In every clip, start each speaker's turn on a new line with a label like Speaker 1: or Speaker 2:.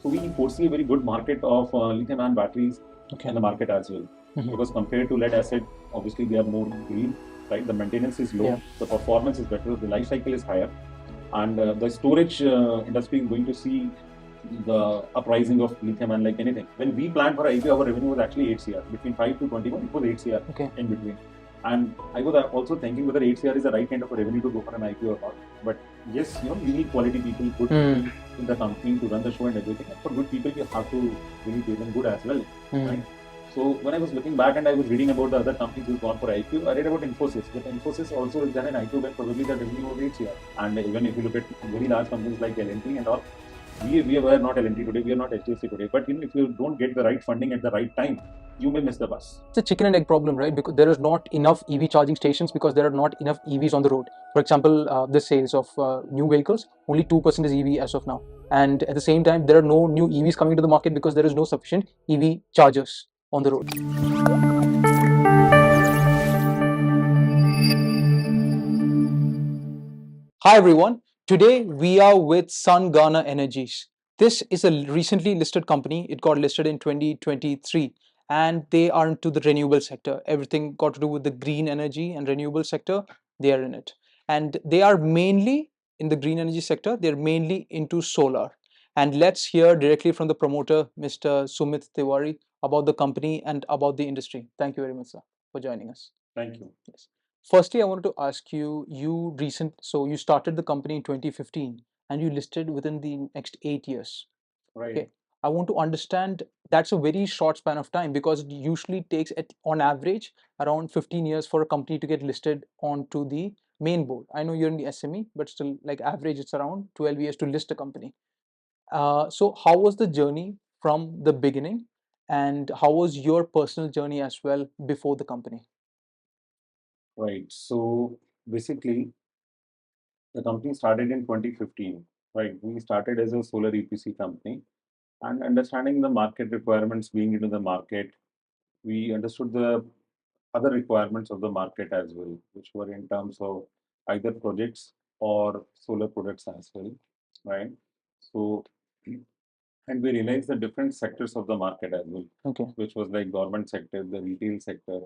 Speaker 1: So we foresee a very good market of lithium-ion batteries in the market as well. Because compared to lead acid, obviously they are more green, right? The maintenance is low, the performance is better, the life cycle is higher, and the storage industry is going to see the uprising of lithium unlike anything. When we planned for IPO, our revenue was actually 8 CR. Between 5 to 21, it was 8 CR in between. And I was also thinking whether 8 CR is the right kind of a revenue to go for an IPO or not. But yes, we need quality people, good people in the company to run the show and everything. And for good people, you have to really pay them good as well, right? So when I was looking back and I was reading about the other companies who've gone for IPO, I read about Infosys. But Infosys also has done an IPO when probably the revenue was 8 CR. And even if you look at very large companies like L&T and all, we were not L&T today, we are not HDFC today. But if you don't get the right funding at the right time, you may miss the bus.
Speaker 2: It's a chicken and egg problem, right? Because there is not enough EV charging stations because there are not enough EVs on the road. For example, the sales of new vehicles, only 2% is EV as of now. And at the same time, there are no new EVs coming to the market because there is no sufficient EV chargers on the road. Hi everyone. Today we are with Sungarner Energies. This is a recently listed company. It got listed in 2023 and they are into the renewable sector. Everything got to do with the green energy and renewable sector, they are in it. And they are mainly in the green energy sector, they're mainly into solar. And let's hear directly from the promoter, Mr. Sumit Tiwari, about the company and about the industry. Thank you very much, sir, for joining us.
Speaker 1: Thank you.
Speaker 2: Yes. Firstly, I wanted to ask you, so you started the company in 2015 and you listed within the next 8 years.
Speaker 1: Right.
Speaker 2: Okay. I want to understand, that's a very short span of time because it usually takes on average around 15 years for a company to get listed onto the main board. I know you're in the SME, but still like average it's around 12 years to list a company. So how was the journey from the beginning and how was your personal journey as well before the company?
Speaker 1: Right. So basically, the company started in 2015. Right. We started as a solar EPC company, and understanding the market requirements, being into the market, we understood the other requirements of the market as well, which were in terms of either projects or solar products as well, right? So, and we realized the different sectors of the market as well,
Speaker 2: Okay.
Speaker 1: which was like government sector, the retail sector,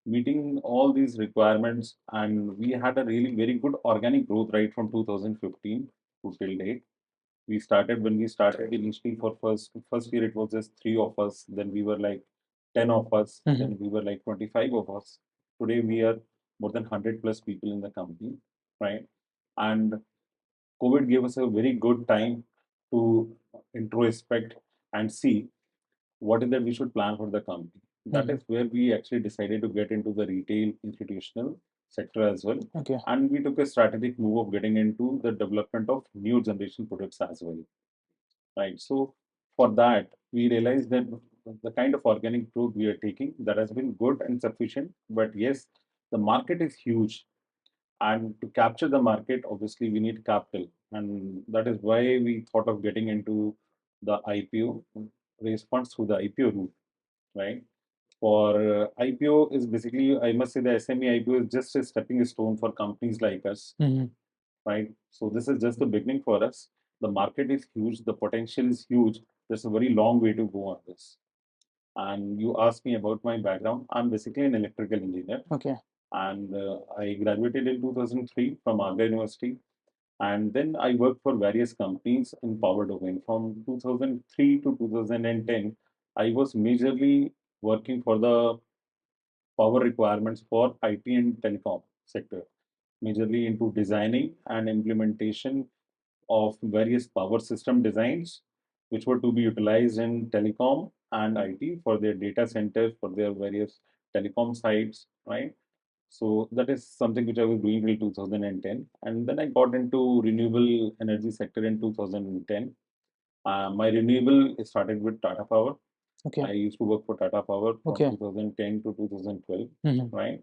Speaker 1: meeting all these requirements, and we had a really very good organic growth right from 2015 to till date. When we started initially for first year it was just 3 of us, then we were like 10 of us, then we were like 25 of us. Today we are more than 100 plus people in the company, right? And COVID gave us a very good time to introspect and see what is that we should plan for the company. That is where we actually decided to get into the retail institutional sector as well.
Speaker 2: Okay.
Speaker 1: And we took a strategic move of getting into the development of new generation products as well. Right. So for that, we realized that the kind of organic growth we are taking that has been good and sufficient. But yes, the market is huge, and to capture the market, obviously we need capital, and that is why we thought of getting into the IPO response through the IPO route, right? For IPO is basically, I must say, the SME IPO is just a stepping stone for companies like us, right? So this is just the beginning for us. The market is huge, the potential is huge. There's a very long way to go on this. And you asked me about my background. I'm basically an electrical engineer.
Speaker 2: Okay.
Speaker 1: And I graduated in 2003 from Agra University. And then I worked for various companies in power domain. From 2003 to 2010, I was majorly working for the power requirements for IT and telecom sector, majorly into designing and implementation of various power system designs, which were to be utilized in telecom and IT for their data centers, for their various telecom sites, right? So that is something which I was doing till 2010. And then I got into renewable energy sector in 2010. My renewable started with Tata Power.
Speaker 2: Okay.
Speaker 1: I used to work for Tata Power from
Speaker 2: Okay.
Speaker 1: 2010 to 2012, right?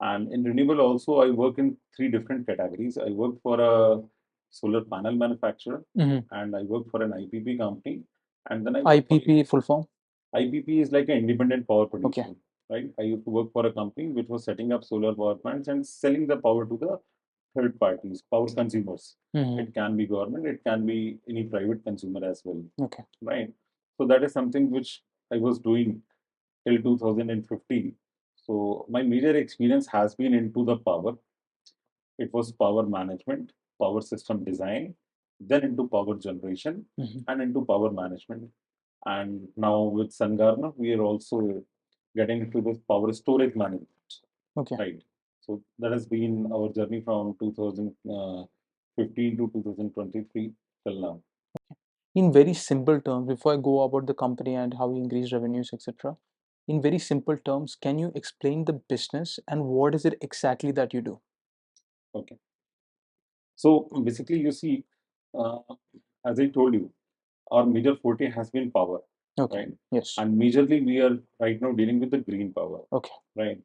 Speaker 1: And in renewable also, I work in three different categories. I work for a solar panel manufacturer, and I work for an IPP company, and then I work for
Speaker 2: IPP full form?
Speaker 1: IPP is like an independent power
Speaker 2: Okay.
Speaker 1: producer, right? I used to work for a company which was setting up solar power plants and selling the power to the third parties, power consumers. It can be government, it can be any private consumer as well.
Speaker 2: Okay.
Speaker 1: Right. So that is something which I was doing till 2015. So my major experience has been into the power. It was power management, power system design, then into power generation, and into power management. And now with Sungarner, we are also getting into this power storage management.
Speaker 2: Okay.
Speaker 1: Right. So that has been our journey from 2015 to 2023 till now.
Speaker 2: In very simple terms, before I go about the company and how you increase revenues, etc., in very simple terms, can you explain the business and what is it exactly that you do?
Speaker 1: Okay. So basically, you see, uh, as I told you, our major forte has been power,
Speaker 2: Okay.
Speaker 1: right?
Speaker 2: Yes.
Speaker 1: And majorly, we are right now dealing with the green power,
Speaker 2: Okay.
Speaker 1: right?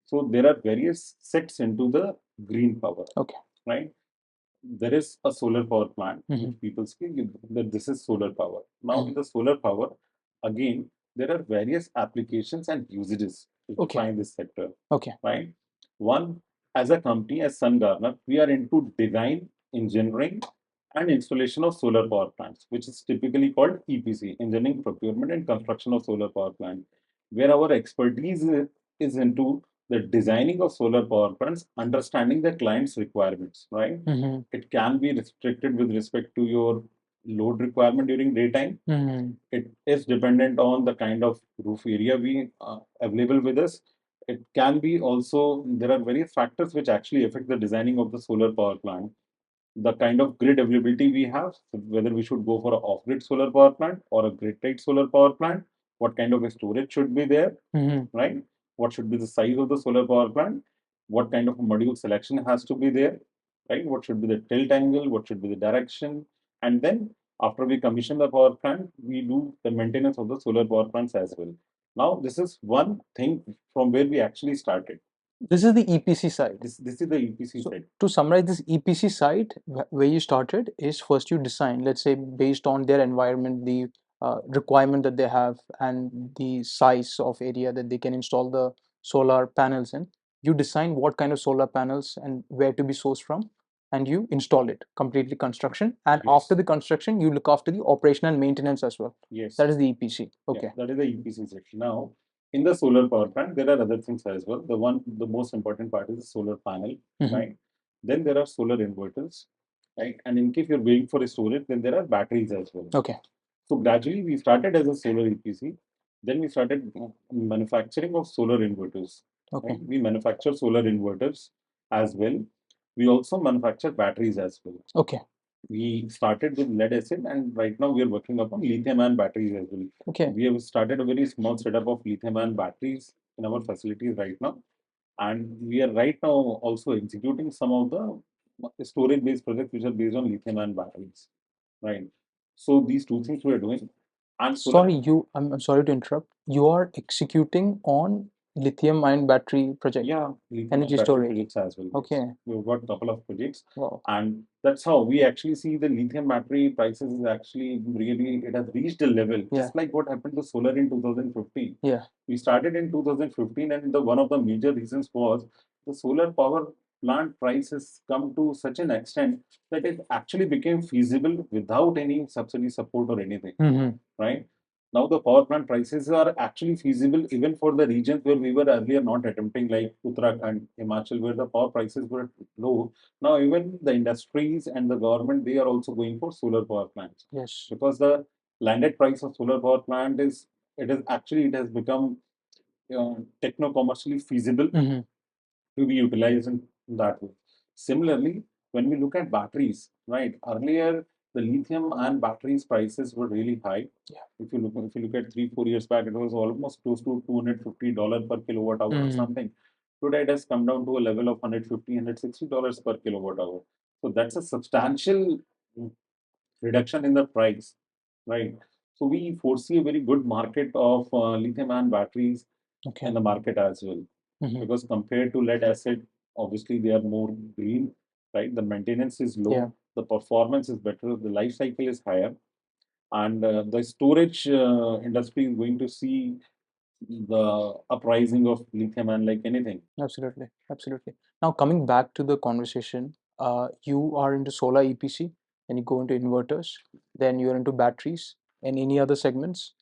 Speaker 1: So there are various sets into the green power,
Speaker 2: Okay.
Speaker 1: right? There is a solar power plant, which people say that this is solar power. Now, in the solar power, again, there are various applications and usages to
Speaker 2: Okay.
Speaker 1: define this sector,
Speaker 2: Okay.
Speaker 1: right? One, as a company, as Sungarner, we are into design, engineering, and installation of solar power plants, which is typically called EPC, engineering, procurement, and construction of solar power plant, where our expertise is into the designing of solar power plants, understanding the client's requirements, right? It can be restricted with respect to your load requirement during daytime. It is dependent on the kind of roof area we available with us. It can be also, there are various factors which actually affect the designing of the solar power plant. The kind of grid availability we have, whether we should go for an off-grid solar power plant or a grid-tied solar power plant, what kind of a storage should be there, right? What should be the size of the solar power plant? What kind of a module selection has to be there, right? What should be the tilt angle? What should be the direction? And then after we commission the power plant, we do the maintenance of the solar power plants as well. Now, this is one thing from where we actually started.
Speaker 2: This is the EPC side.
Speaker 1: This is the EPC
Speaker 2: So
Speaker 1: side.
Speaker 2: to summarize, this EPC side where you started is first you design, let's say based on their environment, the requirement that they have and the size of area that they can install the solar panels in. You design what kind of solar panels and where to be sourced from, and you install it completely construction. And
Speaker 1: Yes.
Speaker 2: after the construction, you look after the operation and maintenance as well.
Speaker 1: Yes.
Speaker 2: That is the EPC.
Speaker 1: Yeah,
Speaker 2: Okay.
Speaker 1: that is the EPC section. Now, in the solar power plant, there are other things as well. The most important part is the solar panel, right? Then there are solar inverters, right? And in case you're going for a storage, then there are batteries as well.
Speaker 2: Okay.
Speaker 1: So gradually, we started as a solar EPC. Then we started manufacturing of solar inverters.
Speaker 2: Okay.
Speaker 1: Right? We manufacture solar inverters as well. We also manufacture batteries as well.
Speaker 2: Okay.
Speaker 1: We started with lead acid, and right now we are working upon lithium ion batteries as well.
Speaker 2: Okay.
Speaker 1: We have started a very small setup of lithium ion batteries in our facilities right now, and we are right now also executing some of the storage based projects which are based on lithium ion batteries, right? So these two things we are doing. And
Speaker 2: sorry, I'm sorry to interrupt. You are executing on lithium ion battery project.
Speaker 1: Yeah, lithium
Speaker 2: Energy
Speaker 1: battery
Speaker 2: storage.
Speaker 1: projects as well. Yes.
Speaker 2: Okay.
Speaker 1: We've got a couple of projects.
Speaker 2: Wow.
Speaker 1: And that's how we actually see the lithium battery prices is actually really, it has reached a level, just like what happened to solar in 2015.
Speaker 2: Yeah.
Speaker 1: We started in 2015, and one of the major reasons was the solar power plant prices come to such an extent that it actually became feasible without any subsidy support or anything, right? Now the power plant prices are actually feasible even for the regions where we were earlier not attempting, like Uttarakhand, Himachal, where the power prices were low. Now even the industries and the government, they are also going for solar power plants.
Speaker 2: Yes.
Speaker 1: Because the landed price of solar power plant it has become techno commercially feasible to be utilized in that way. Similarly, when we look at batteries, right? Earlier, the lithium and batteries prices were really high. Yeah. If you look at 3 4 years back, it was almost close to $250 per kilowatt hour or something. Today, it has come down to a level of $150 $160 per kilowatt hour. So that's a substantial reduction in the price, right? So we foresee a very good market of lithium-ion batteries in the market as well, because compared to lead acid, obviously they are more green, right? The maintenance is low, the performance is better, the life cycle is higher, and the storage industry is going to see the uprising of lithium-ion like anything.
Speaker 2: Absolutely, absolutely. Now coming back to the conversation, You are into solar EPC, and you go into inverters, then you're into batteries and any other segments.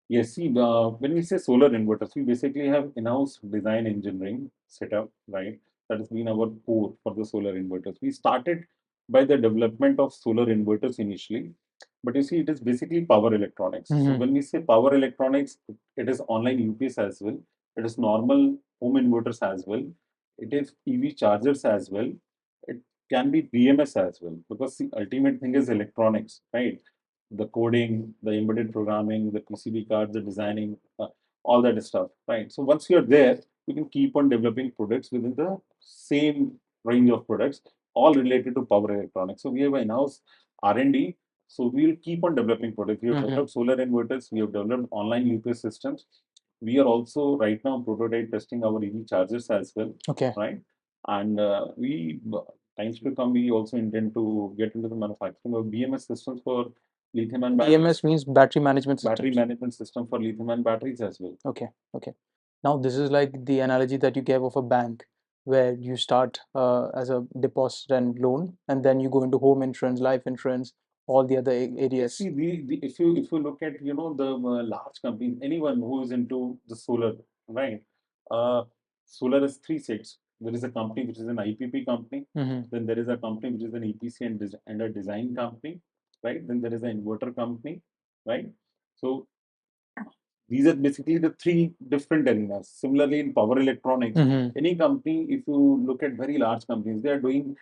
Speaker 1: Yes, see, when we say solar inverters, we basically have in-house design engineering setup, right? That has been our core for the solar inverters. We started by the development of solar inverters initially, but you see, it is basically power electronics. So when we say power electronics, it is online UPS as well. It is normal home inverters as well. It is EV chargers as well. It can be BMS as well, because the ultimate thing is electronics, right? The coding, the embedded programming, the PCB cards, the designing, all that stuff, right? So once you're there, you can keep on developing products within the same range of products, all related to power electronics. So we have an in-house R&D. So we will keep on developing products. We have developed solar inverters. We have developed online UPS systems. We are also right now prototype testing our EV chargers as well.
Speaker 2: Okay.
Speaker 1: Right. And times to come, we also intend to get into the manufacturing of BMS systems for lithium and batteries.
Speaker 2: BMS means battery management system.
Speaker 1: Battery management system for lithium and batteries as well.
Speaker 2: Okay, okay. Now this is like the analogy that you gave of a bank, where you start as a deposit and loan, and then you go into home insurance, life insurance, all the other areas.
Speaker 1: See, if you look at the large companies, anyone who is into the solar, right? Solar is three sets. There is a company which is an IPP company. Then there is a company which is an EPC and a design company, right? Then there is an inverter company, right? So these are basically the three different arenas. Similarly, in power electronics, any company, if you look at very large companies, they are doing,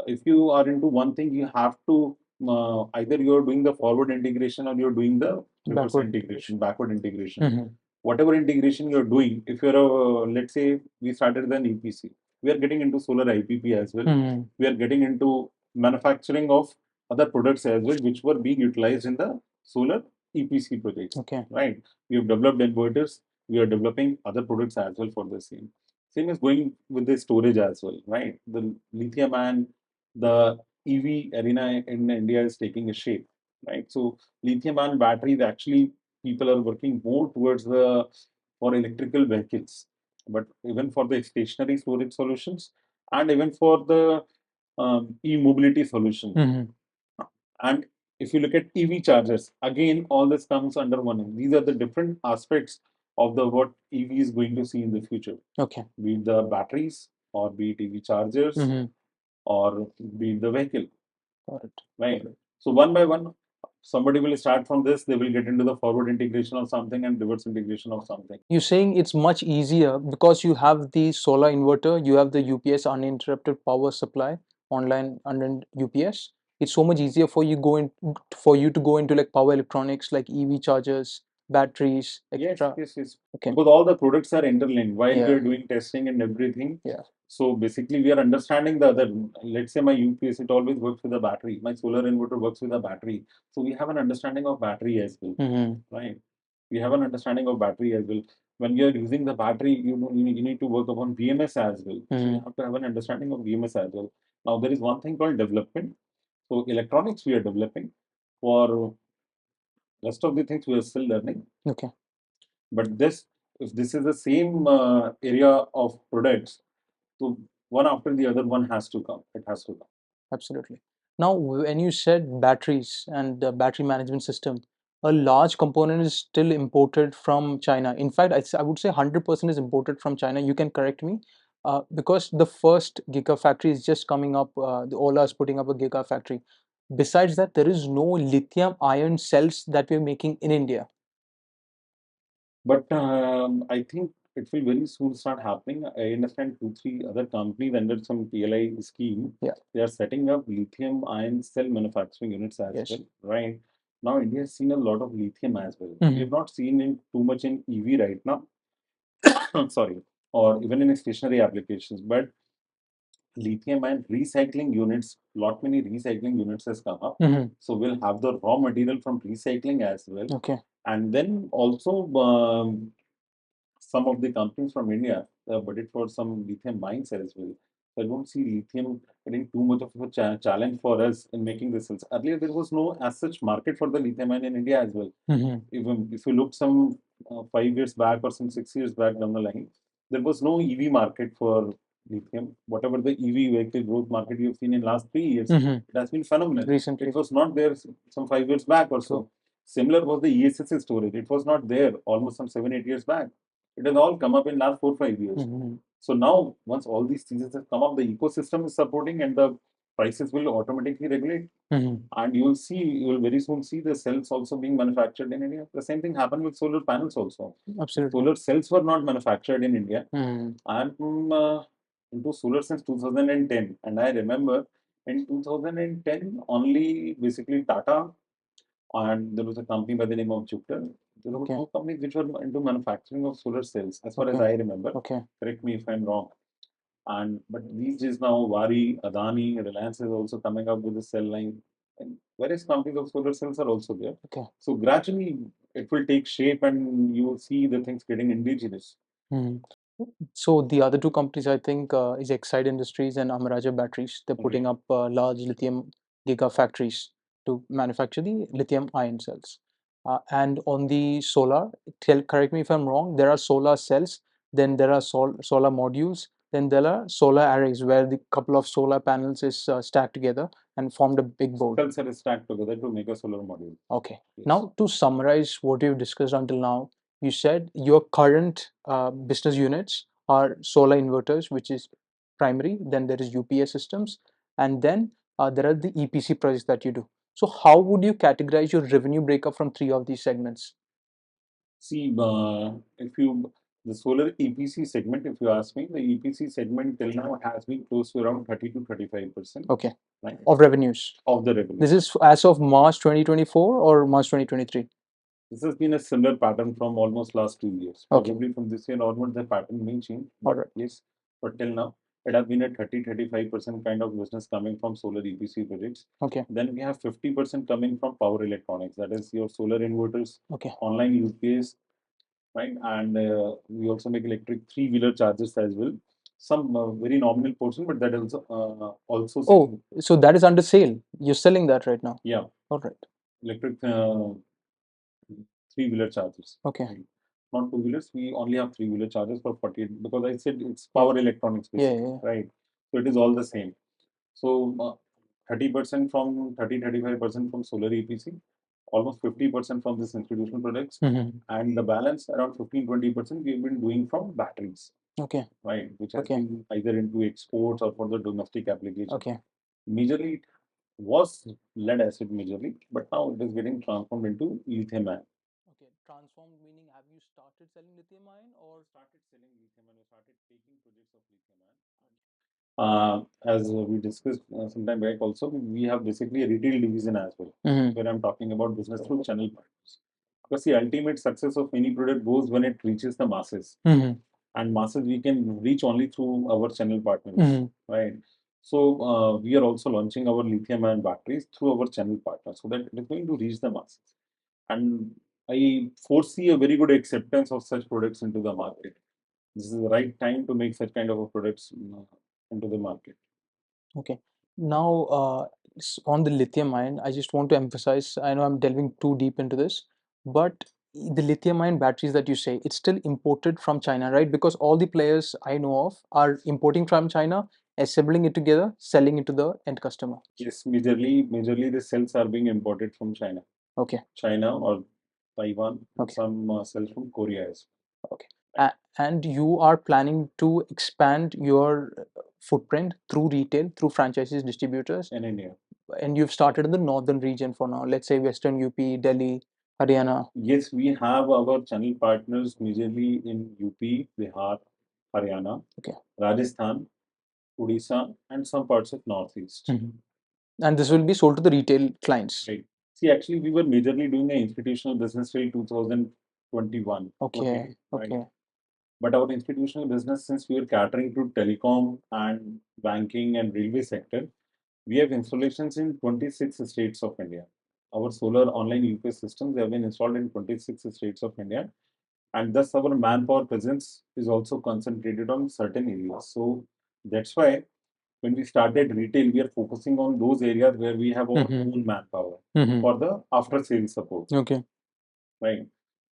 Speaker 1: if you are into one thing, you have to either you're doing the forward integration or you're doing the reverse integration, backward integration. Whatever integration you're doing, if you're let's say we started with an EPC, we are getting into solar IPP as well. We are getting into manufacturing of other products as well, which were being utilized in the solar EPC projects.
Speaker 2: Okay.
Speaker 1: Right. We have developed inverters. We are developing other products as well for the same. Same is going with the storage as well, right? The lithium and the EV arena in India is taking a shape, right? So lithium and batteries, actually people are working more towards the for electrical vehicles, but even for the stationary storage solutions and even for the e-mobility solution. And if you look at EV chargers, again, all this comes under one. These are the different aspects of the what EV is going to see in the future.
Speaker 2: Okay.
Speaker 1: Be it the batteries, or be it EV chargers, or be it the vehicle.
Speaker 2: Got it.
Speaker 1: Right. So one by one, somebody will start from this. They will get into the forward integration of something and reverse integration of something.
Speaker 2: You're saying it's much easier because you have the solar inverter, you have the UPS uninterrupted power supply online under UPS. It's so much easier for you to go into like power electronics, like EV chargers, batteries, etc.
Speaker 1: Yes.
Speaker 2: Okay.
Speaker 1: Because all the products are interlinked while
Speaker 2: Yeah.
Speaker 1: we are doing testing and everything.
Speaker 2: Yeah.
Speaker 1: So basically, we are understanding the other. Let's say my UPS, it always works with a battery. My solar inverter works with a battery. So we have an understanding of battery as well, right? We have an understanding of battery as well. When you are using the battery, you need to work upon BMS as well. So you have to have an understanding of BMS as well. Now there is one thing called development. So electronics we are developing. For rest of the things we are still learning.
Speaker 2: Okay.
Speaker 1: But if this is the same area of products, so one after the other one has to come. It has to come.
Speaker 2: Absolutely. Now, when you said batteries and the battery management system, a large component is still imported from China. In fact, I would say 100% is imported from China. You can correct me. Because the first gigafactory is just coming up, the Ola is putting up a gigafactory. Besides that, there is no lithium ion cells that we're making in India.
Speaker 1: But I think it will very soon start happening. I understand 2, 3 other companies under some PLI scheme.
Speaker 2: Yeah.
Speaker 1: They are setting up lithium ion cell manufacturing units as
Speaker 2: Yes.
Speaker 1: well, right? Now India has seen a lot of lithium as well.
Speaker 2: Mhm.
Speaker 1: We have not seen it too much in EV right now. Sorry, or even in stationary applications, but lithium and recycling units, lot many recycling units has come up. So we'll have the raw material from recycling as well.
Speaker 2: Okay.
Speaker 1: And then also some of the companies from India budget for some lithium mines as well. So I don't see lithium getting too much of a challenge for us in making the cells. Earlier, there was no as such market for the lithium mine in India as well. Even if you look some 5 years back or some 6 years back down the line, there was no EV market for lithium. Whatever the EV vehicle growth market you've seen in last 3 years,
Speaker 2: Mhm.
Speaker 1: it has been phenomenal.
Speaker 2: Recently.
Speaker 1: It was not there some 5 years back or so. Similar was the ESS storage. It was not there almost some 7-8 years back. It has all come up in last 4-5 years.
Speaker 2: Mhm.
Speaker 1: So now, once all these things have come up, the ecosystem is supporting and the prices will automatically regulate.
Speaker 2: Mhm.
Speaker 1: And you will very soon see the cells also being manufactured in India. The same thing happened with solar panels also.
Speaker 2: Absolutely.
Speaker 1: Solar cells were not manufactured in India.
Speaker 2: Mhm.
Speaker 1: I'm into solar since 2010, and I remember in 2010 only basically Tata and there was a company by the name of Jupiter. There were
Speaker 2: Okay.
Speaker 1: two companies which were into manufacturing of solar cells, as far as
Speaker 2: Okay.
Speaker 1: I remember.
Speaker 2: Okay.
Speaker 1: Correct me if I'm wrong. And but these days now, Wari, Adani, Reliance is also coming up with a cell line, and various companies of solar cells are also there.
Speaker 2: Okay.
Speaker 1: So gradually, it will take shape, and you will see the things getting indigenous.
Speaker 2: Mhm. So the other two companies, I think, is Exide Industries and Amaraja Batteries. They're putting up large lithium gigafactories to manufacture the lithium ion cells. And on the solar, correct me if I'm wrong, there are solar cells, then there are solar modules, then there are solar arrays where the couple of solar panels is stacked together and formed a big board.
Speaker 1: Cells are stacked together to make a solar module.
Speaker 2: Okay. Yes. Now, to summarize what we've discussed until now, you said your current business units are solar inverters, which is primary, then there is UPS systems, and then there are the EPC projects that you do. So how would you categorize your revenue breakup from three of these segments?
Speaker 1: See, if you the solar EPC segment, if you ask me, the EPC segment till now has been close to around 30 to 35%.
Speaker 2: Okay.
Speaker 1: Right?
Speaker 2: Of revenues.
Speaker 1: Of the revenue.
Speaker 2: This is as of March 2024 or March 2023?
Speaker 1: This has been a similar pattern from almost last 2 years.
Speaker 2: Okay.
Speaker 1: Probably from this year onward, the pattern may change.
Speaker 2: All right.
Speaker 1: Yes, but till now, it has been a 30-35% kind of business coming from solar EPC projects.
Speaker 2: Okay.
Speaker 1: Then we have 50% coming from power electronics, that is your solar inverters,
Speaker 2: Okay.
Speaker 1: online UPS, right? And we also make electric three-wheeler chargers as well. Some very nominal portion, but that also.
Speaker 2: Oh, so that is under sale. You're selling that right now?
Speaker 1: Yeah.
Speaker 2: All right.
Speaker 1: Electric three-wheeler chargers.
Speaker 2: Okay.
Speaker 1: Right? Not two-wheelers. We only have three-wheeler chargers for 48 because I said it's power electronics basically, right? So it is all the same. So 30% from 35% from solar EPC, almost 50% from this institutional products, and the balance around 15-20% we've been doing from batteries.
Speaker 2: Okay.
Speaker 1: Right, which has been either into exports or for the domestic application.
Speaker 2: Okay.
Speaker 1: Majorly it was lead acid majorly, but now it is getting transformed into lithium ion.
Speaker 2: Okay, transformed meaning have you started selling lithium ion or
Speaker 1: started selling lithium ion or started taking projects of lithium ion? As we discussed some time back also, we have basically a retail division as well, where I'm talking about business through channel partners. Because the ultimate success of any product goes when it reaches the masses. And masses we can reach only through our channel partners, right? So we are also launching our lithium ion batteries through our channel partners so that it is going to reach the masses. And I foresee a very good acceptance of such products into the market. This is the right time to make such kind of a products into the market.
Speaker 2: Okay. Now, on the lithium ion, I just want to emphasize, I know I'm delving too deep into this, but the lithium ion batteries that you say, it's still imported from China, right? Because all the players I know of are importing from China, assembling it together, selling it to the end customer.
Speaker 1: Yes, majorly the cells are being imported from China.
Speaker 2: Okay.
Speaker 1: China or Taiwan, some cells from Korea as well.
Speaker 2: Okay. And you are planning to expand your footprint through retail, through franchises, distributors
Speaker 1: in India.
Speaker 2: And you've started in the northern region for now, let's say Western UP, Delhi, Haryana.
Speaker 1: Yes, we have our channel partners majorly in UP, Bihar, Haryana, Rajasthan, Odisha, and some parts of Northeast.
Speaker 2: And this will be sold to the retail clients.
Speaker 1: Right. See, actually, we were majorly doing the institutional business till 2021.
Speaker 2: Okay.
Speaker 1: Right? But our institutional business, since we were catering to telecom and banking and railway sector, we have installations in 26 states of India. Our solar online UPS systems have been installed in 26 states of India, and thus our manpower presence is also concentrated on certain areas. So that's why when we started retail, we are focusing on those areas where we have our own manpower for the after sales support.
Speaker 2: Okay.
Speaker 1: Right.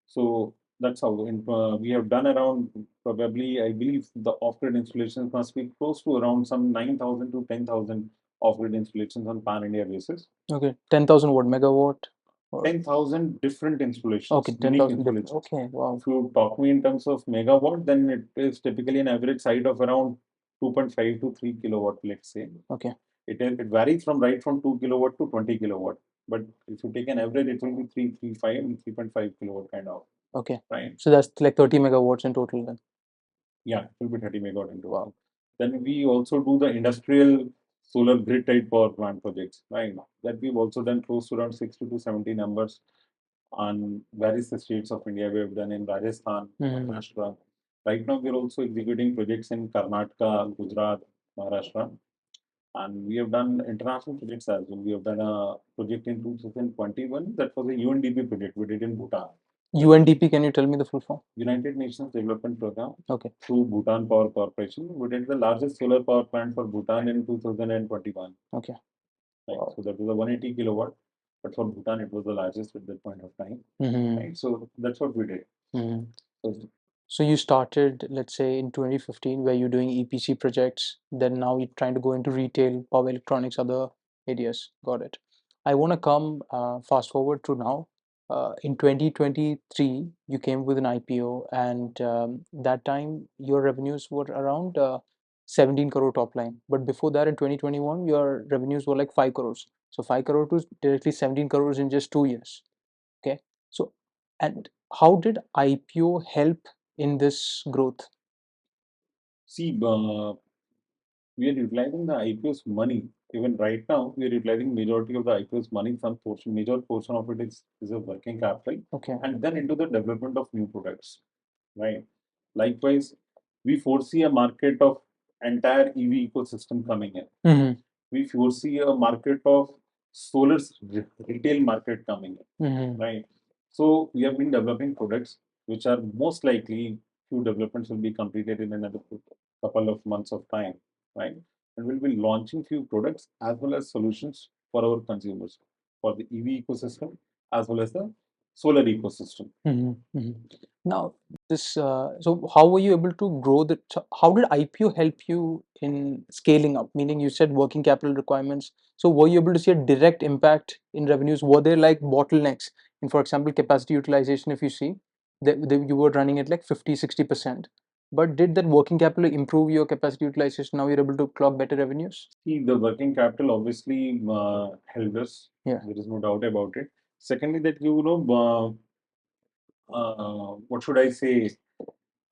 Speaker 1: So That's how we have done around, probably, I believe the off-grid installations must be close to around some 9,000 to 10,000 off-grid installations on pan-India basis.
Speaker 2: Okay, 10,000 what megawatt? Or
Speaker 1: 10,000 different installations,
Speaker 2: okay,
Speaker 1: unique
Speaker 2: 10,000 different.
Speaker 1: installations.
Speaker 2: Okay, wow.
Speaker 1: If you talk me in terms of megawatt, then it is typically an average site of around 2.5 to 3 kilowatt, let's say.
Speaker 2: Okay,
Speaker 1: It varies from right from 2 kilowatt to 20 kilowatt. But if you take an average, it will be 3.5 and 3.5 kilowatt kind of,
Speaker 2: okay.
Speaker 1: right?
Speaker 2: So that's like 30 megawatts in total then.
Speaker 1: Yeah, it will be 30 megawatt in total.
Speaker 2: Wow.
Speaker 1: Then we also do the industrial solar grid type power plant projects, right? That we've also done close to around 60 to 70 numbers on various states of India. We have done in Rajasthan, Maharashtra. Right now, we're also executing projects in Karnataka, Gujarat, Maharashtra. And we have done international projects as well. We have done a project in 2021 that was a UNDP project we did in Bhutan.
Speaker 2: UNDP, can you tell me the full form?
Speaker 1: United Nations Development Program.
Speaker 2: Okay.
Speaker 1: Through Bhutan Power Corporation. We did the largest solar power plant for Bhutan in 2021.
Speaker 2: Okay.
Speaker 1: Right.
Speaker 2: Wow.
Speaker 1: So that was a 180 kilowatt, but for Bhutan it was the largest at that point of time. Right. So that's what we did.
Speaker 2: So you started, let's say, in 2015, where you're doing EPC projects. Then now you're trying to go into retail, power electronics, other areas. Got it. I want to come fast forward to now. In 2023, you came with an IPO, and that time your revenues were around 17 crore top line. But before that, in 2021, your revenues were like 5 crores. So 5 crore to directly 17 crores in just 2 years. Okay. So, and how did IPO help in this growth?
Speaker 1: See, we are utilizing the IPO's money. Even right now, we are utilizing majority of the IPO's money. Some portion, major portion of it is a working capital,
Speaker 2: Okay.
Speaker 1: and then into the development of new products. Right. Likewise, we foresee a market of entire EV ecosystem coming in. We foresee a market of solar retail market coming in, right? So we have been developing products which are most likely few developments will be completed in another couple of months of time, right? And we'll be launching few products as well as solutions for our consumers for the EV ecosystem as well as the solar ecosystem.
Speaker 2: Now, this so how were you able to grow the? So how did IPO help you in scaling up? Meaning, you said working capital requirements. So were you able to see a direct impact in revenues? Were there like bottlenecks in, for example, capacity utilization? If you see that you were running at like 50-60%, but did that working capital improve your capacity utilization? Now you're able to clock better revenues.
Speaker 1: See, the working capital obviously helped us.
Speaker 2: Yeah.
Speaker 1: There is no doubt about it. Secondly, that what should I say?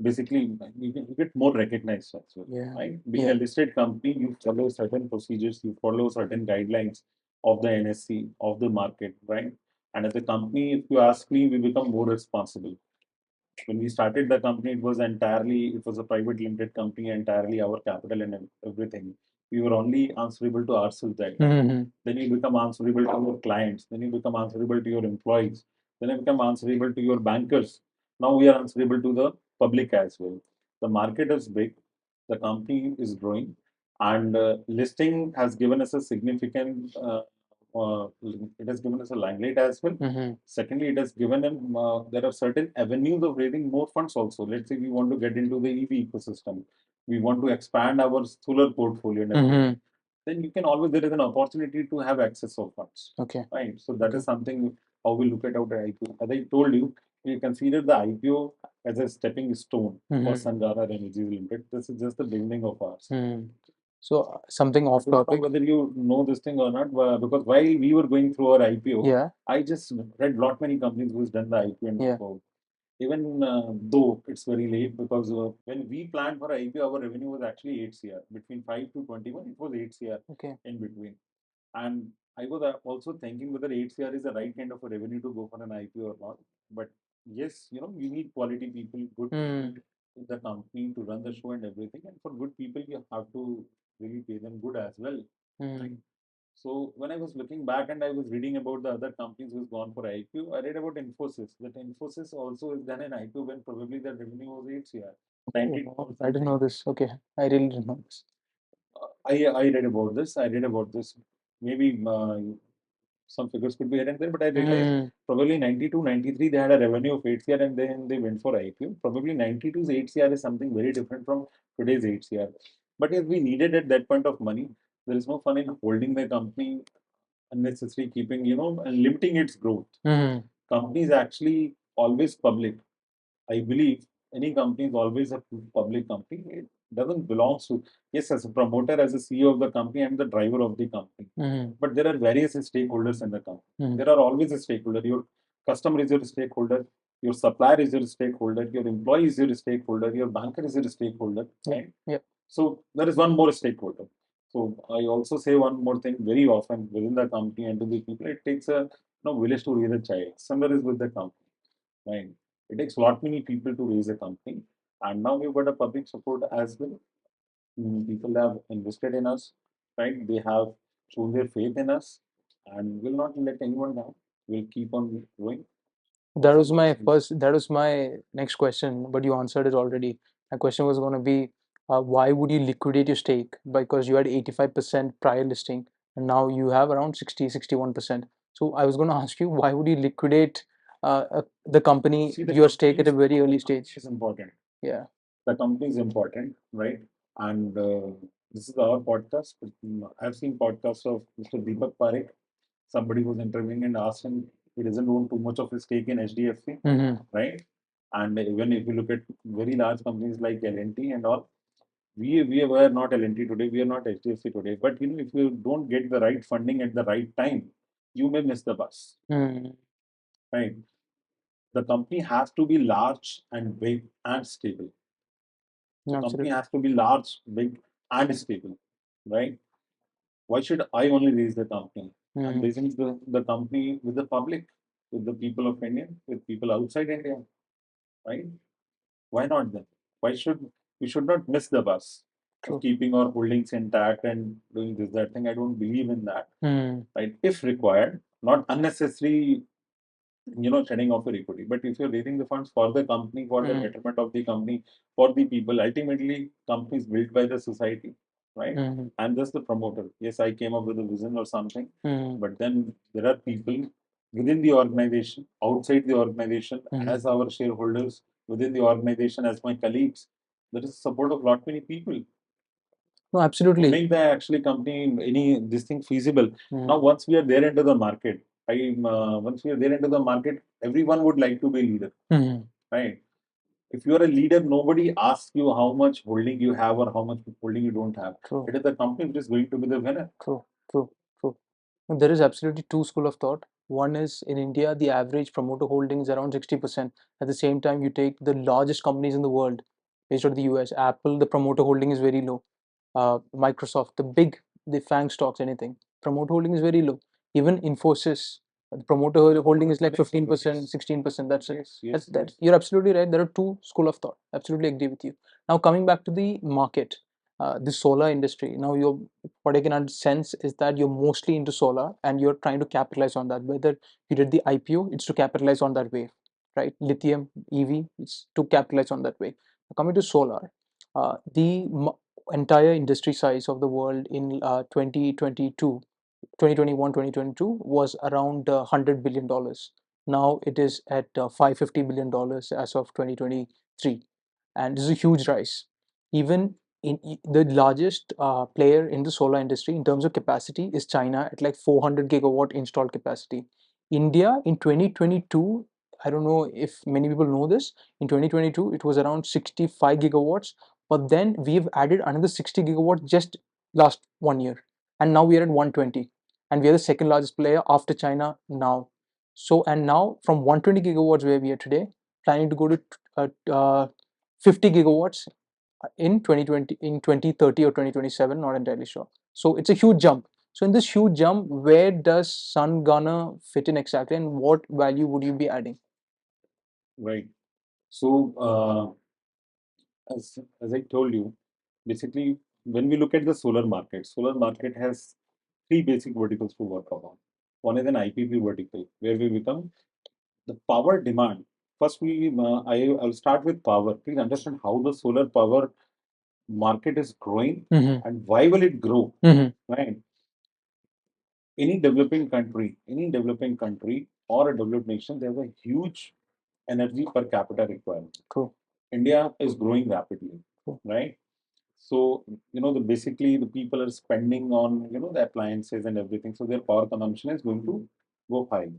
Speaker 1: Basically, you get more recognized as well,
Speaker 2: Yeah.
Speaker 1: right? Being a listed company, you follow certain procedures, you follow certain guidelines of the NSC, of the market, right? And as a company, if you ask me, we become more responsible. When we started the company, it was a private limited company, entirely our capital and everything. We were only answerable to ourselves that time. Then you become answerable to your clients. Then you become answerable to your employees. Then you become answerable to your bankers. Now we are answerable to the public as well. The market is big. The company is growing, and listing has given us a significant. It has given us a limelight as well. Secondly, it has given them, there are certain avenues of raising more funds also. Let's say we want to get into the EV ecosystem, we want to expand our solar portfolio and everything. Then you can always, there is an opportunity to have access of funds.
Speaker 2: Okay.
Speaker 1: Right. So that is something how we look at our IPO. As I told you, we consider the IPO as a stepping stone for Sungarner Energy Limited. This is just the beginning of ours.
Speaker 2: So something off
Speaker 1: I don't know
Speaker 2: topic.
Speaker 1: whether you know this thing or not, because while we were going through our IPO,
Speaker 2: Yeah.
Speaker 1: I just read lot many companies who's done the IPO and about. Even though it's very late, because when we planned for IPO, our revenue was actually 8 CR. Between 5 to 21, it was 8 CR.
Speaker 2: Okay.
Speaker 1: In between. And I was also thinking whether 8 CR is the right kind of a revenue to go for an IPO or not. But yes, you need quality people, good people in the company to run the show and everything. And for good people, you have to really pay them good as well. Right? So when I was looking back and I was reading about the other companies who's gone for IPO, I read about Infosys. That Infosys also has done an IPO when probably the revenue was 8 CR.
Speaker 2: I didn't know this. Okay, I really didn't know this.
Speaker 1: I read about this. Maybe some figures could be here and there, but I realized probably 92, 93 they had a revenue of 8 CR and then they went for IPO. Probably 92's 8 CR is something very different from today's 8 CR. But if we needed at that point of money, there is no fun in holding the company unnecessarily, keeping, and limiting its growth. Company is actually always public. I believe any company is always a public company. It doesn't belong to, yes, as a promoter, as a CEO of the company, I'm the driver of the company. But there are various stakeholders in the company. There are always a stakeholder. Your customer is your stakeholder, your supplier is your stakeholder, your employee is your stakeholder, your banker is your stakeholder. Right?
Speaker 2: Yeah.
Speaker 1: So there is one more stakeholder. So I also say one more thing very often within the company and to the people. It takes a village to raise a child. Somewhere is with the company. Right? It takes lot many people to raise a company, and now we've got a public support as well. People have invested in us, right? They have shown their faith in us, and will not let anyone down. We'll keep on going.
Speaker 2: That was my first. That was my next question, but you answered it already. My question was going to be, why would you liquidate your stake? Because you had 85% prior listing, and now you have around 60, 61%. So I was going to ask you, why would you liquidate the company, your stake at a very early stage?
Speaker 1: Is important.
Speaker 2: Yeah.
Speaker 1: The company is important, right? And this is our podcast. I've seen podcasts of Mr. Deepak Parekh. Somebody was interviewing and asked him, he doesn't own too much of a stake in HDFC, right? And even if you look at very large companies like L&T and all, we were not L&T today, we are not HDFC today. But if you don't get the right funding at the right time, you may miss the bus, right? The company has to be large and big and stable. The company has to be large, big, and stable, right? Why should I only raise the company? I'm raising the company with the public, with the people of India, with people outside India, right? Why not then? Why should we should not miss the bus of keeping our holdings intact and doing this, that thing? I don't believe in that, right? If required, not unnecessary, shedding off your equity. But if you're raising the funds for the company, for the betterment of the company, for the people, ultimately, company is built by the society, right? I'm just the promoter. Yes, I came up with a vision or something, but then there are people within the organization, outside the organization, as our shareholders, within the organization, as my colleagues. There is support of lot many people.
Speaker 2: No, absolutely.
Speaker 1: To make the actually company this thing feasible. Now, once we are there into the market, once we are there into the market, everyone would like to be leader, right? If you are a leader, nobody asks you how much holding you have or how much holding you don't have. It is the company which is going to be the winner.
Speaker 2: True. There is absolutely two school of thought. One is in India, the average promoter holding is around 60%. At the same time, you take the largest companies in the world, based on the US, Apple, the promoter holding is very low. Microsoft, the FANG stocks, anything, promoter holding is very low. Even Infosys, the promoter holding is like 15%, 16%. That's it. You're absolutely right. There are two school of thought. Absolutely agree with you. Now coming back to the market, the solar industry. Now what I can sense is that you're mostly into solar and you're trying to capitalize on that. Whether you did the IPO, it's to capitalize on that wave, right? Lithium, EV, it's to capitalize on that wave. Now, coming to solar, the entire industry size of the world in 2022 was around $100 billion. Now it is at $550 billion as of 2023, and this is a huge rise. Even the largest player in the solar industry in terms of capacity is China at like 400 gigawatt installed capacity. India in 2022, I don't know if many people know this, in 2022 it was around 65 gigawatts, but then we've added another 60 gigawatts just last 1 year, and now we are at 120, and we are the second largest player after China now. So, and now from 120 gigawatts where we are today, planning to go to 50 gigawatts in 2020, in 2030 or 2027, not entirely sure. So it's a huge jump. So in this huge jump, where does Sungarner fit in exactly, and what value would you be adding?
Speaker 1: Right. So as I told you, basically when we look at the solar market has three basic verticals to work upon. One is an IPP vertical where we become the power demand. First, I'll start with power. Please understand how the solar power market is growing and why will it grow, right? any developing country, or a developed nation, there's a huge energy per capita requirement.
Speaker 2: Cool.
Speaker 1: India is growing rapidly, right? So, basically the people are spending on, the appliances and everything. So their power consumption is going to go high.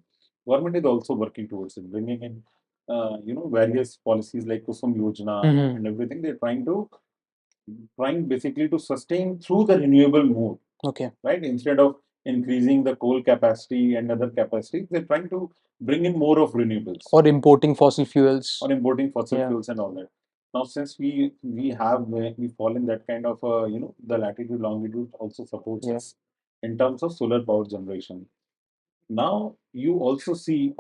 Speaker 1: Government is also working towards it, bringing in, various policies like Kusum Yojana and everything. They're trying basically to sustain through the renewable mode.
Speaker 2: Okay.
Speaker 1: Right? Instead of increasing the coal capacity and other capacity, they're trying to bring in more of renewables.
Speaker 2: Or importing fossil fuels.
Speaker 1: Fuels and all that. Now, since we fall in that kind of the latitude longitude also supports us in terms of solar power generation. Now you also see,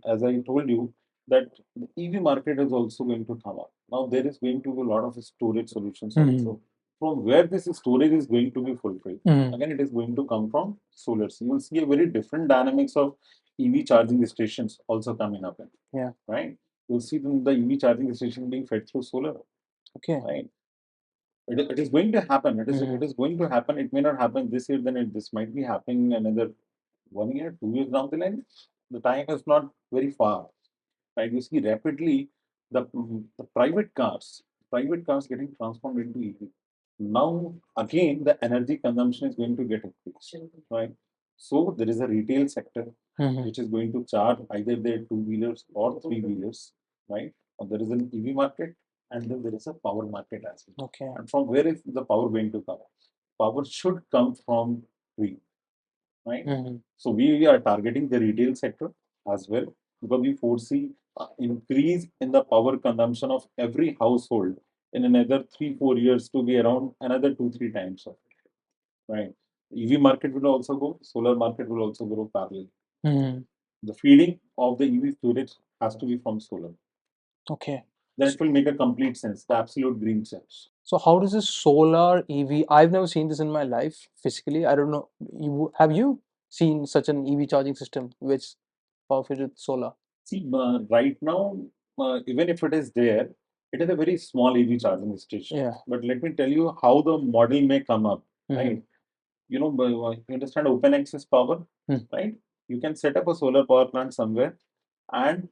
Speaker 1: as I told you, that the EV market is also going to come up. Now there is going to be a lot of storage solutions also. From where this storage is going to be fulfilled, again, it is going to come from solar. So you will see a very different dynamics of EV charging stations also coming up. Right? You'll see the EV charging station being fed through solar.
Speaker 2: Okay.
Speaker 1: Right? It is going to happen. It is going to happen. It may not happen this year. Then this might be happening another 1 year, 2 years down the line. The time is not very far. Right? You see rapidly the private cars getting transformed into EV. Now again, the energy consumption is going to get increased. Right? So there is a retail sector which is going to charge either their two-wheelers or three-wheelers. Right? Or there is an EV market, and then there is a power market as well.
Speaker 2: Okay.
Speaker 1: And from where is the power going to come? Power should come from wind. Right? So we are targeting the retail sector as well, because we foresee increase in the power consumption of every household in another 3-4 years to be around another 2-3 times of it. Right? EV market will also go, solar market will also grow parallel. The feeding of the EV storage has to be from solar.
Speaker 2: Okay.
Speaker 1: Then it will make a complete sense, the absolute green sense.
Speaker 2: So how does this solar EV? I've never seen this in my life physically. I don't know. Have you seen such an EV charging system which power fed with solar?
Speaker 1: See, right now, even if it is there, it is a very small EV charging station.
Speaker 2: Yeah.
Speaker 1: But let me tell you how the model may come up. Right? You understand open access power, right? You can set up a solar power plant somewhere, and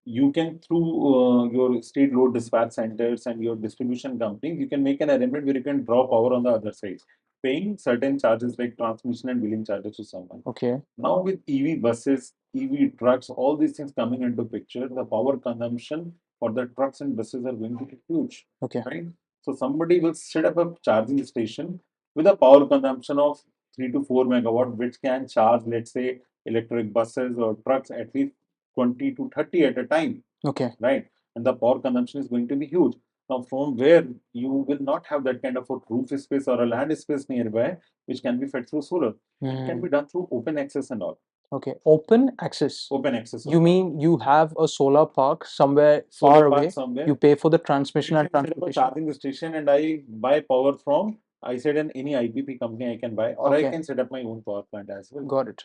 Speaker 1: you can, through your state load dispatch centers and your distribution companies, you can make an arrangement where you can draw power on the other side, paying certain charges like transmission and billing charges to someone.
Speaker 2: Okay.
Speaker 1: Now with EV buses, EV trucks, all these things coming into picture, the power consumption for the trucks and buses are going to be huge.
Speaker 2: Okay.
Speaker 1: Right? So somebody will set up a charging station with a power consumption of 3 to 4 megawatt, which can charge, let's say, electric buses or trucks at least 20 to 30 at a time.
Speaker 2: Okay.
Speaker 1: Right? And the power consumption is going to be huge. Now, from where you will not have that kind of a roof space or a land space nearby, which can be fed through solar. It can be done through open access and all.
Speaker 2: Okay, open access.
Speaker 1: Open access.
Speaker 2: You mean you have a solar park somewhere far away?
Speaker 1: Somewhere.
Speaker 2: You pay for the transmission and
Speaker 1: set up a
Speaker 2: transportation.
Speaker 1: charging station, and I buy power from, I said, any IPP company I can buy, or I can set up my own power plant as well.
Speaker 2: Got it.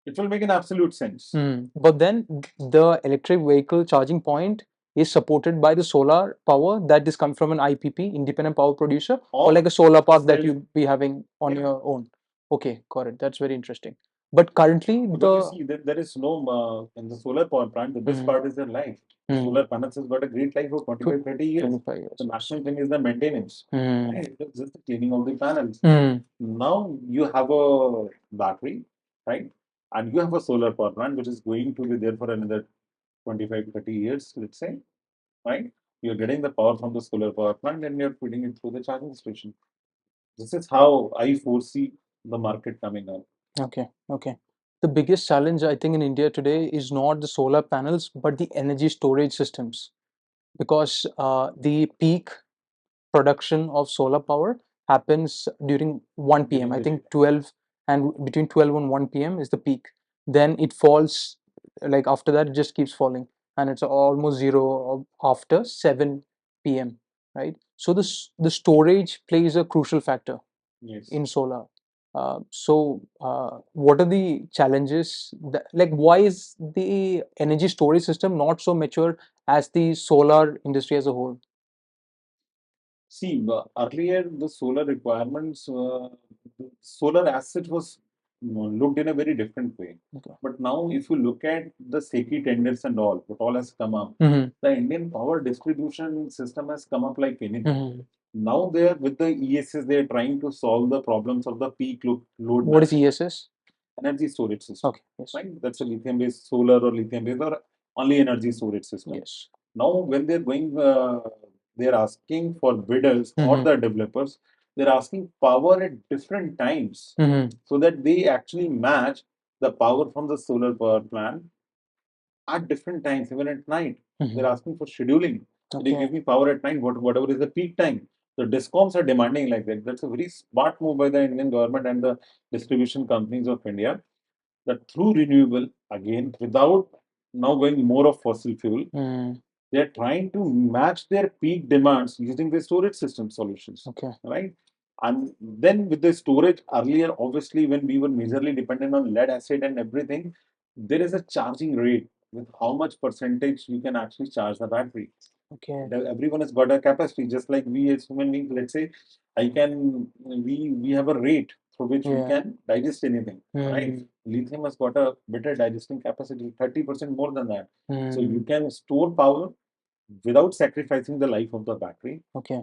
Speaker 1: It will make an absolute sense.
Speaker 2: But then the electric vehicle charging point is supported by the solar power that is coming from an IPP, independent power producer, or like a solar park that you'll be having on your own. Okay, got it. That's very interesting. But currently,
Speaker 1: you see, there is no in the solar power plant. The best part is their life. The solar panels has got a great life of 25-30 years. 25 years. The maximum thing is the maintenance. Right? It's just the cleaning of the panels. Now you have a battery, right? And you have a solar power plant which is going to be there for another 25-30 years, let's say, right? You're getting the power from the solar power plant and you're feeding it through the charging station. This is how I foresee the market coming up.
Speaker 2: Okay, okay. The biggest challenge I think in India today is not the solar panels, but the energy storage systems, because the peak production of solar power happens during 1 p.m. I think 12 and between 12 and 1 p.m. is the peak. Then it falls, like after that it just keeps falling, and it's almost zero after 7 p.m. Right? So the storage plays a crucial factor in solar. What are the challenges like why is the energy storage system not so mature as the solar industry as a whole?
Speaker 1: See, earlier the solar requirements, the solar asset was looked in a very different way.
Speaker 2: Okay.
Speaker 1: But now, if you look at the SECI tenders and all, what all has come up, the Indian power distribution system has come up like anything. Now they are with the ESS, they are trying to solve the problems of the peak load.
Speaker 2: What is ESS?
Speaker 1: Energy storage system.
Speaker 2: Okay. Yes.
Speaker 1: Right? That's a lithium-based solar or lithium-based or only energy storage system.
Speaker 2: Yes.
Speaker 1: Now, when they're going, they're asking for bidders or the developers, they're asking power at different times so that they actually match the power from the solar power plant at different times, even at night. They're asking for scheduling. They give me power at night, whatever is the peak time. The discoms are demanding like that. That's a very smart move by the Indian government and the distribution companies of India, that through renewable, again, without now going more of fossil fuel, they are trying to match their peak demands using the storage system solutions.
Speaker 2: Okay.
Speaker 1: Right? And then with the storage, earlier, obviously, when we were majorly dependent on lead acid and everything, there is a charging rate with how much percentage you can actually charge the battery.
Speaker 2: Okay.
Speaker 1: Everyone has got a capacity, just like we as human beings. Let's say, we have a rate through which we can digest anything. Right? Lithium has got a better digesting capacity, 30% more than that. So you can store power without sacrificing the life of the battery.
Speaker 2: Okay.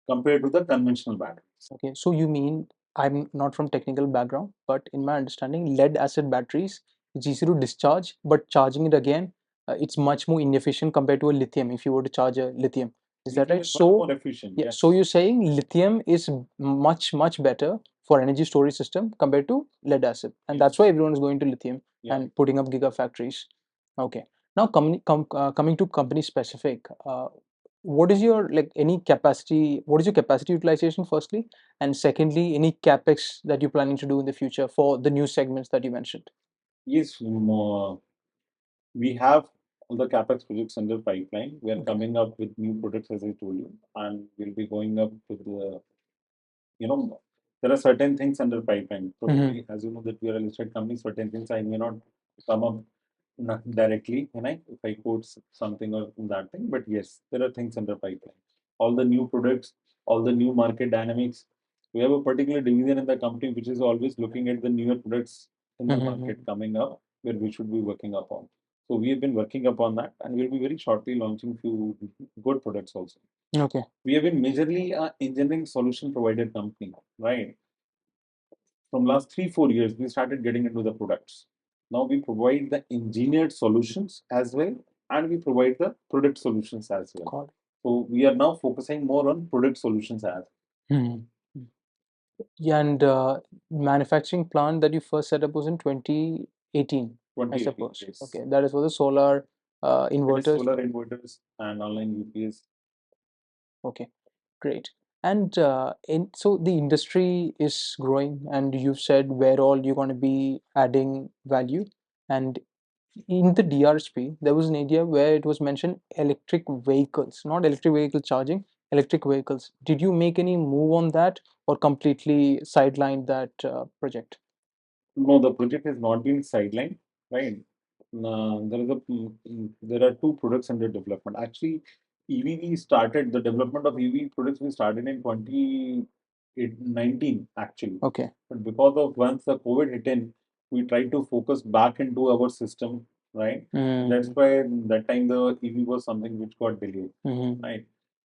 Speaker 1: Compared to the conventional batteries.
Speaker 2: Okay, so you mean, I'm not from technical background, but in my understanding, lead acid batteries, it's easy to discharge, but charging it again, it's much more inefficient compared to a lithium. If you were to charge a lithium, is that right?
Speaker 1: Is much
Speaker 2: So
Speaker 1: more efficient.
Speaker 2: yeah,
Speaker 1: Yes.
Speaker 2: so you're saying lithium is much better for energy storage system compared to lead acid, and that's why everyone is going to lithium and putting up gigafactories. Okay, now coming to company specific, what is your any capacity? What is your capacity utilization firstly, and secondly, any capex that you're planning to do in the future for the new segments that you mentioned?
Speaker 1: Yes, we have all the capex projects under pipeline. We are coming up with new products, as I told you, and we'll be going up with the, there are certain things under pipeline. Probably, as you know, that we are a listed company, certain things I may not come up not directly, if I quote something or that thing, but yes, there are things under pipeline. All the new products, all the new market dynamics. We have a particular division in the company which is always looking at the newer products in the market coming up where we should be working upon. So we have been working upon that, and we'll be very shortly launching few good products also.
Speaker 2: Okay.
Speaker 1: We have been majorly an engineering solution provider company, right? From last 3-4 years, we started getting into the products. Now we provide the engineered solutions as well, and we provide the product solutions as well. So we are now focusing more on product solutions as well.
Speaker 2: Yeah, and manufacturing plant that you first set up was in 2018, I suppose.
Speaker 1: Yes.
Speaker 2: Okay, that is for the solar
Speaker 1: It is
Speaker 2: inverters.
Speaker 1: solar inverters and online UPS.
Speaker 2: Okay, great. And so the industry is growing, and you've said where all you're going to be adding value. And in the DRSP, there was an area where it was mentioned electric vehicles, not electric vehicle charging, electric vehicles. Did you make any move on that or completely sidelined that project?
Speaker 1: No, the project has not been sidelined, right? There are two products under development. Actually, EV started the development of EV products. We started in 2019 actually.
Speaker 2: Okay.
Speaker 1: But because of once the COVID hit in, we tried to focus back into our system, right? That's why that time the EV was something which got delayed, right?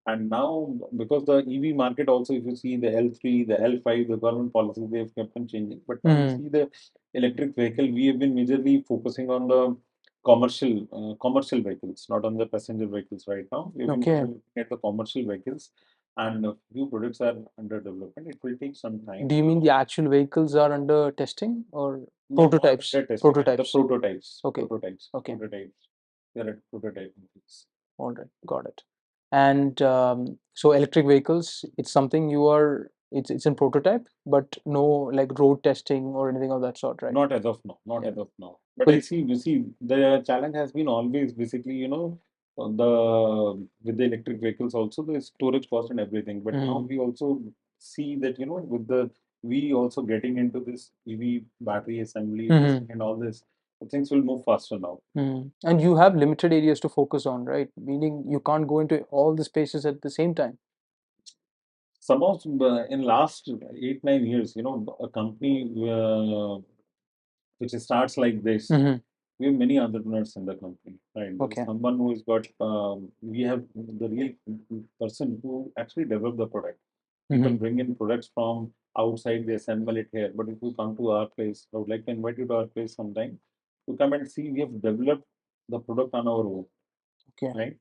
Speaker 1: And now, because the EV market also, if you see the L3, the L5, the government policies, they've kept on changing. But now you see the electric vehicle, we have been majorly focusing on the commercial vehicles, not on the passenger vehicles right now. We've been looking at the commercial vehicles, and a few products are under development. It will take some time.
Speaker 2: Do you mean the actual vehicles are under testing or
Speaker 1: No,
Speaker 2: prototypes?
Speaker 1: not under testing,
Speaker 2: Prototypes.
Speaker 1: the prototypes.
Speaker 2: Okay.
Speaker 1: Prototypes.
Speaker 2: Okay.
Speaker 1: Prototypes. They're at prototyping phase.
Speaker 2: All right, got it. And so electric vehicles, it's something you are, it's in prototype, but no like road testing or anything of that sort, right?
Speaker 1: Not as of now. Not
Speaker 2: Yeah.
Speaker 1: as of now. But
Speaker 2: Well,
Speaker 1: I see, you see, the challenge has been always basically, the with the electric vehicles also the storage cost and everything. But now we also see that, with the we also getting into this EV battery assembly testing and all this, things will move faster now.
Speaker 2: And you have limited areas to focus on, right? Meaning you can't go into all the spaces at the same time.
Speaker 1: Somehow in last 8-9 years, a company which starts like this.
Speaker 2: Mm-hmm.
Speaker 1: We have many entrepreneurs in the company, right? There is
Speaker 2: Okay.
Speaker 1: someone who has got, we have the real person who actually developed the product. People
Speaker 2: Mm-hmm.
Speaker 1: bring in products from outside, they assemble it here. But if you come to our place, I would like to invite you to our place sometime to come and see we have developed the product on our own,
Speaker 2: Okay.
Speaker 1: right?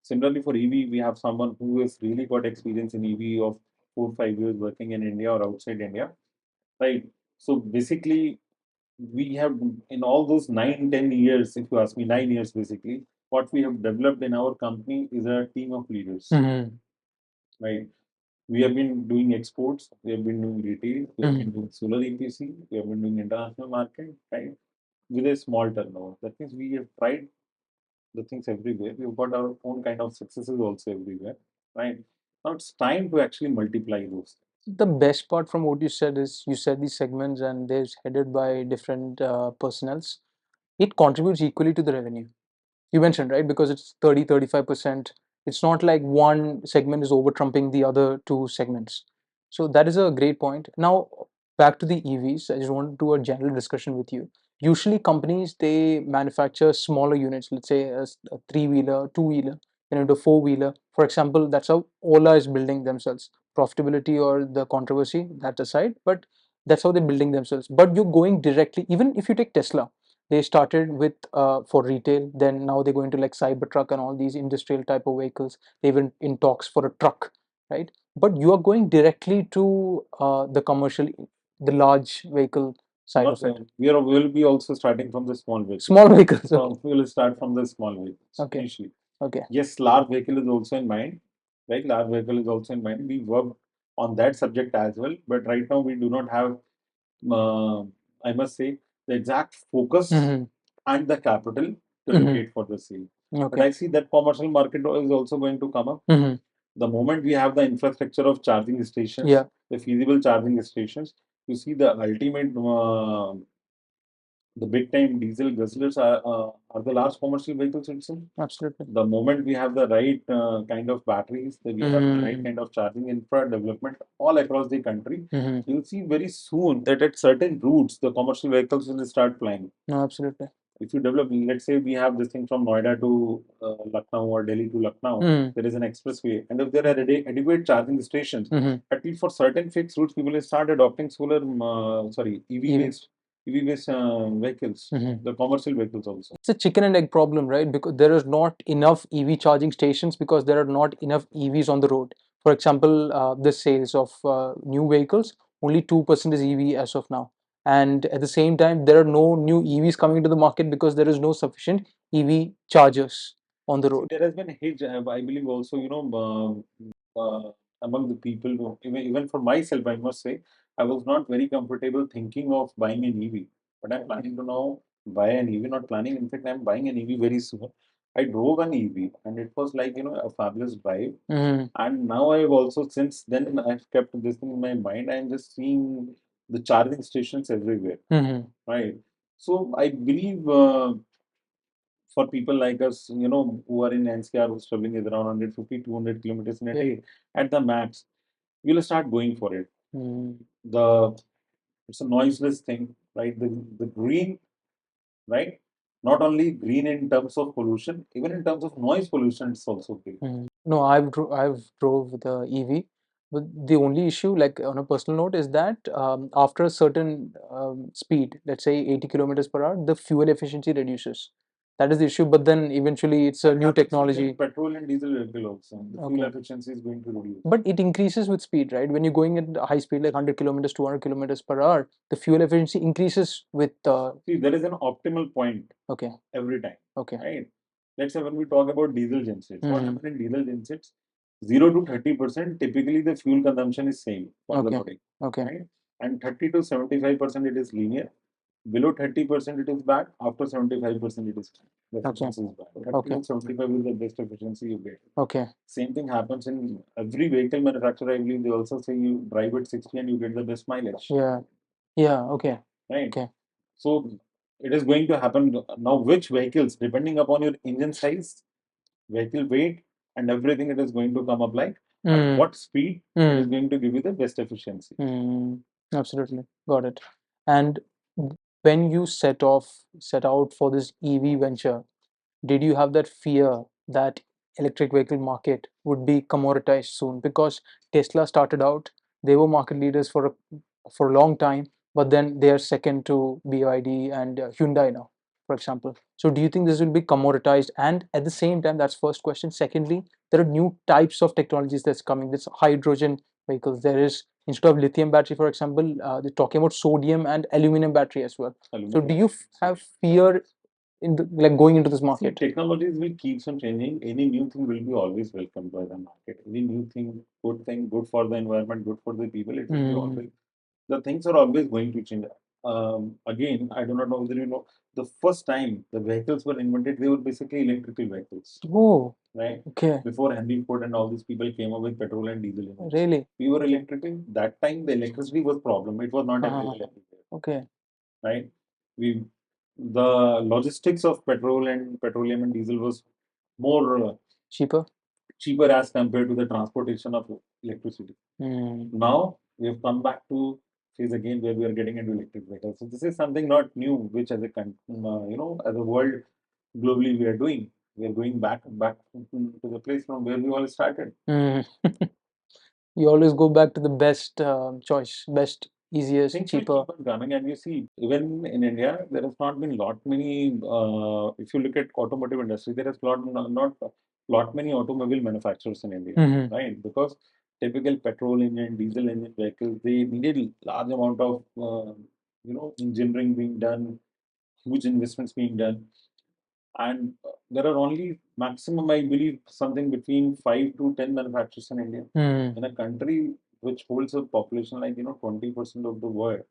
Speaker 1: Similarly, for EV, we have someone who has really got experience in EV of 4 5 years working in India or outside India, right? So basically, we have in all those 9 10 years, if you ask me, 9 years basically, what we have developed in our company is a team of leaders,
Speaker 2: Mm-hmm.
Speaker 1: right? We have been doing exports, we have been doing retail, we have been
Speaker 2: Mm-hmm.
Speaker 1: doing solar EPC, we have been doing international market, right? With a small turnover. That means we have tried the things everywhere. We've got our own kind of successes also everywhere, right? Now it's time to actually multiply those.
Speaker 2: The best part from what you said is you said these segments and they're headed by different personnels. It contributes equally to the revenue. You mentioned, right? Because it's 30-35%. It's not like one segment is over trumping the other two segments. So that is a great point. Now, back to the EVs, I just want to do a general discussion with you. Usually, companies they manufacture smaller units, let's say a three-wheeler, two-wheeler, and into four-wheeler. For example, that's how Ola is building themselves. Profitability or the controversy, that aside, but that's how they're building themselves. But you're going directly, even if you take Tesla, they started with for retail, then now they're going to like Cybertruck and all these industrial type of vehicles. They even in talks for a truck, right? But you are going directly to the commercial, the large vehicle side
Speaker 1: Not
Speaker 2: of it.
Speaker 1: we will be also starting from the small vehicles.
Speaker 2: Small vehicles.
Speaker 1: So
Speaker 2: Okay.
Speaker 1: we will start from the small vehicles
Speaker 2: Okay.
Speaker 1: initially.
Speaker 2: Okay.
Speaker 1: Yes, large vehicle is also in mind, right? Large vehicle is also in mind. We work on that subject as well, but right now we do not have, uh, I must say, the exact focus
Speaker 2: Mm-hmm.
Speaker 1: and the capital to
Speaker 2: Mm-hmm.
Speaker 1: allocate for the same. But
Speaker 2: Okay.
Speaker 1: I see that commercial market is also going to come up.
Speaker 2: Mm-hmm.
Speaker 1: The moment we have the infrastructure of charging stations,
Speaker 2: Yeah.
Speaker 1: the feasible charging stations, you see the ultimate, the big time diesel guzzlers are the large commercial vehicles itself.
Speaker 2: Absolutely.
Speaker 1: The moment we have the right kind of batteries, we have the right
Speaker 2: Mm-hmm.
Speaker 1: kind of charging infra development all across the country,
Speaker 2: Mm-hmm.
Speaker 1: you'll see very soon that at certain routes, the commercial vehicles will start flying.
Speaker 2: No, absolutely.
Speaker 1: If you develop, let's say we have this thing from Noida to Lucknow or Delhi to Lucknow,
Speaker 2: Mm-hmm.
Speaker 1: there is an expressway, and if there are adequate charging stations,
Speaker 2: Mm-hmm.
Speaker 1: at least for certain fixed routes, people will start adopting solar, EV
Speaker 2: EV.
Speaker 1: based, EV based vehicles,
Speaker 2: Mm-hmm.
Speaker 1: the commercial vehicles also.
Speaker 2: It's a chicken and egg problem, right? Because there is not enough EV charging stations because there are not enough EVs on the road. For example, the sales of new vehicles, only 2% is EV as of now. And at the same time, there are no new EVs coming into the market because there is no sufficient EV chargers on the
Speaker 1: See,
Speaker 2: road.
Speaker 1: there has been a hitch, I believe, also, among the people, even for myself, I must say, I was not very comfortable thinking of buying an EV. But I'm
Speaker 2: Okay.
Speaker 1: planning to now buy an EV, not planning, in fact, I'm buying an EV very soon. I drove an EV and it was like, a fabulous drive.
Speaker 2: Mm-hmm.
Speaker 1: And now I've also, since then, I've kept this thing in my mind. I'm just seeing the charging stations everywhere,
Speaker 2: Mm-hmm.
Speaker 1: right? So I believe for people like us, who are in NCR, who's traveling is around 150, 200 kilometers in a
Speaker 2: Yeah.
Speaker 1: day, at the max, we'll start going for it.
Speaker 2: Mm-hmm.
Speaker 1: The It's a noiseless thing, right? The green, right? Not only green in terms of pollution, even in terms of noise pollution, it's also green.
Speaker 2: No, I've drove the EV, but the only issue, like on a personal note, is that after a certain speed, let's say 80 kilometers per hour, the fuel efficiency reduces. That is the issue. But then eventually, it's a
Speaker 1: That
Speaker 2: new
Speaker 1: happens with
Speaker 2: technology.
Speaker 1: petrol and diesel vehicle also. The fuel
Speaker 2: Okay,
Speaker 1: efficiency is going to reduce.
Speaker 2: but it increases with speed, right? When you're going at high speed, like 100 kilometers, 200 kilometers per hour, the fuel efficiency increases with.
Speaker 1: See, there is an optimal point
Speaker 2: Okay,
Speaker 1: every time,
Speaker 2: okay.
Speaker 1: right? Let's say when we talk about diesel gensets, what
Speaker 2: Mm-hmm.
Speaker 1: happens in diesel gensets? 0 to 30%, typically the fuel consumption is same for the
Speaker 2: Okay,
Speaker 1: body,
Speaker 2: okay,
Speaker 1: right? And 30 to 75% it is linear. Below 30% it is bad. After 75% it is the
Speaker 2: okay,
Speaker 1: efficiency is bad. 30
Speaker 2: okay,
Speaker 1: to 75 is the best efficiency you get.
Speaker 2: okay.
Speaker 1: Same thing happens in every vehicle manufacturer. I believe they also say you drive at 60 and you get the best mileage,
Speaker 2: Yeah, yeah, okay,
Speaker 1: right?
Speaker 2: okay.
Speaker 1: So it is going to happen now. Which vehicles, depending upon your engine size, vehicle weight, and everything, it is going to come up like at
Speaker 2: Mm.
Speaker 1: what speed it is
Speaker 2: Mm.
Speaker 1: going to give you the best efficiency.
Speaker 2: Mm. Absolutely, got it. And when you set out for this EV venture, did you have that fear that electric vehicle market would be commoditized soon? Because Tesla started out, they were market leaders for a long time, but then they are second to BYD and Hyundai now, for example. So do you think this will be commoditized? And at the same time, that's first question. Secondly, there are new types of technologies that's coming. This hydrogen vehicles. There is, instead of lithium battery, for example, they're talking about sodium and aluminum battery as well. So do you have fear in like going into this market?
Speaker 1: See, technologies will keep on changing. Any new thing will be always welcomed by the market. Any new thing, good for the environment, good for the people, it will be always. The things are always going to change. Again, I do not know whether you know, the first time the vehicles were invented, they were basically electrical vehicles,
Speaker 2: Oh,
Speaker 1: right?
Speaker 2: okay.
Speaker 1: Before Henry Ford and all these people came up with petrol and diesel engines.
Speaker 2: Really?
Speaker 1: We were electrical. That time, the electricity was problem. It was not available everywhere,
Speaker 2: Okay.
Speaker 1: right? We the logistics of petrol and petroleum and diesel was more
Speaker 2: Cheaper?
Speaker 1: cheaper as compared to the transportation of electricity. Now we have come back to phase again where we are getting into electric vehicles. So this is something not new, which as a as a world globally we are doing. We are going back to the place from where we all started.
Speaker 2: You always go back to the best choice, best, easiest,
Speaker 1: Things will
Speaker 2: cheaper.
Speaker 1: keep on coming, and you see, even in India, there has not been lot many. If you look at automotive industry, there is not lot many automobile manufacturers in India, right? Because typical petrol engine, diesel engine vehicles, they needed large amount of engineering being done, huge investments being done, and there are only maximum, I believe, something between 5 to 10 manufacturers in India. In a country which holds a population like 20% of the world,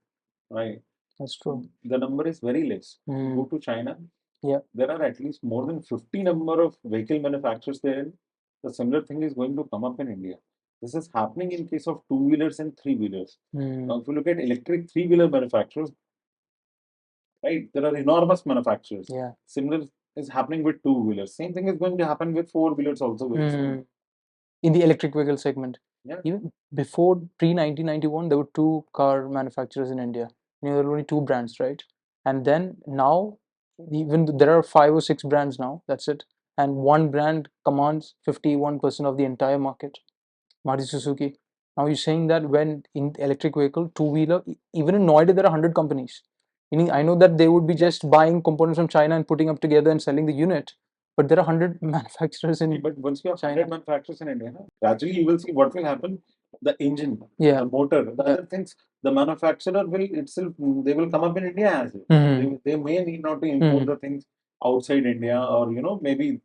Speaker 1: right?
Speaker 2: That's true.
Speaker 1: The number is very less. Go to China,
Speaker 2: Yeah.
Speaker 1: there are at least more than 50 number of vehicle manufacturers there. The similar thing is going to come up in India. This is happening in case of two-wheelers and three-wheelers. Now, if you look at electric three-wheeler manufacturers, right, there are enormous manufacturers.
Speaker 2: Yeah.
Speaker 1: Similar is happening with two-wheelers. Same thing is going to happen with four-wheelers also very soon.
Speaker 2: In the electric vehicle segment.
Speaker 1: Yeah.
Speaker 2: Even before pre-1991, there were two car manufacturers in India. There were only two brands, right? And then now, even there are 5 or 6 brands now. That's it. And one brand commands 51% of the entire market. Maruti Suzuki. Now you're saying that when in electric vehicle, two-wheeler, even in Noida, there are 100 companies. Meaning, I know that they would be just buying components from China and putting up together and selling the unit, but there are 100 manufacturers in.
Speaker 1: But once you have
Speaker 2: China.
Speaker 1: 100 manufacturers in India, gradually you will see what will happen. The engine,
Speaker 2: Yeah.
Speaker 1: the motor, the other things, the manufacturer will itself, they will come up in India as well. They may need not to import the things outside India, or maybe